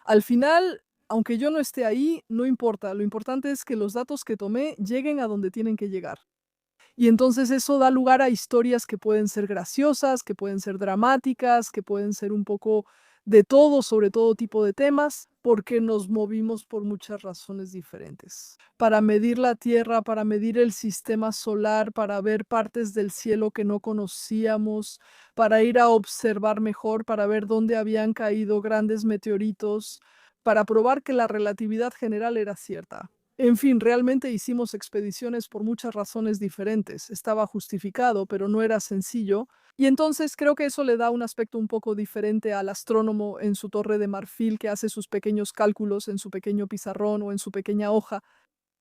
Al final, aunque yo no esté ahí, no importa. Lo importante es que los datos que tomé lleguen a donde tienen que llegar. Y entonces eso da lugar a historias que pueden ser graciosas, que pueden ser dramáticas, que pueden ser un poco de todo, sobre todo tipo de temas, porque nos movimos por muchas razones diferentes. Para medir la Tierra, para medir el sistema solar, para ver partes del cielo que no conocíamos, para ir a observar mejor, para ver dónde habían caído grandes meteoritos, para probar que la relatividad general era cierta. En fin, realmente hicimos expediciones por muchas razones diferentes. Estaba justificado, pero no era sencillo. Y entonces creo que eso le da un aspecto un poco diferente al astrónomo en su torre de marfil que hace sus pequeños cálculos en su pequeño pizarrón o en su pequeña hoja.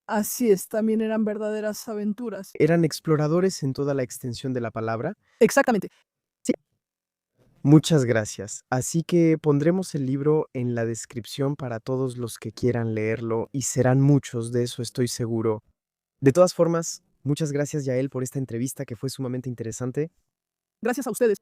Así es, también eran verdaderas aventuras. ¿Eran exploradores en toda la extensión de la palabra? Exactamente. Muchas gracias. Así que pondremos el libro en la descripción para todos los que quieran leerlo y serán muchos, de eso estoy seguro. De todas formas, muchas gracias, Yael, por esta entrevista que fue sumamente interesante. Gracias a ustedes.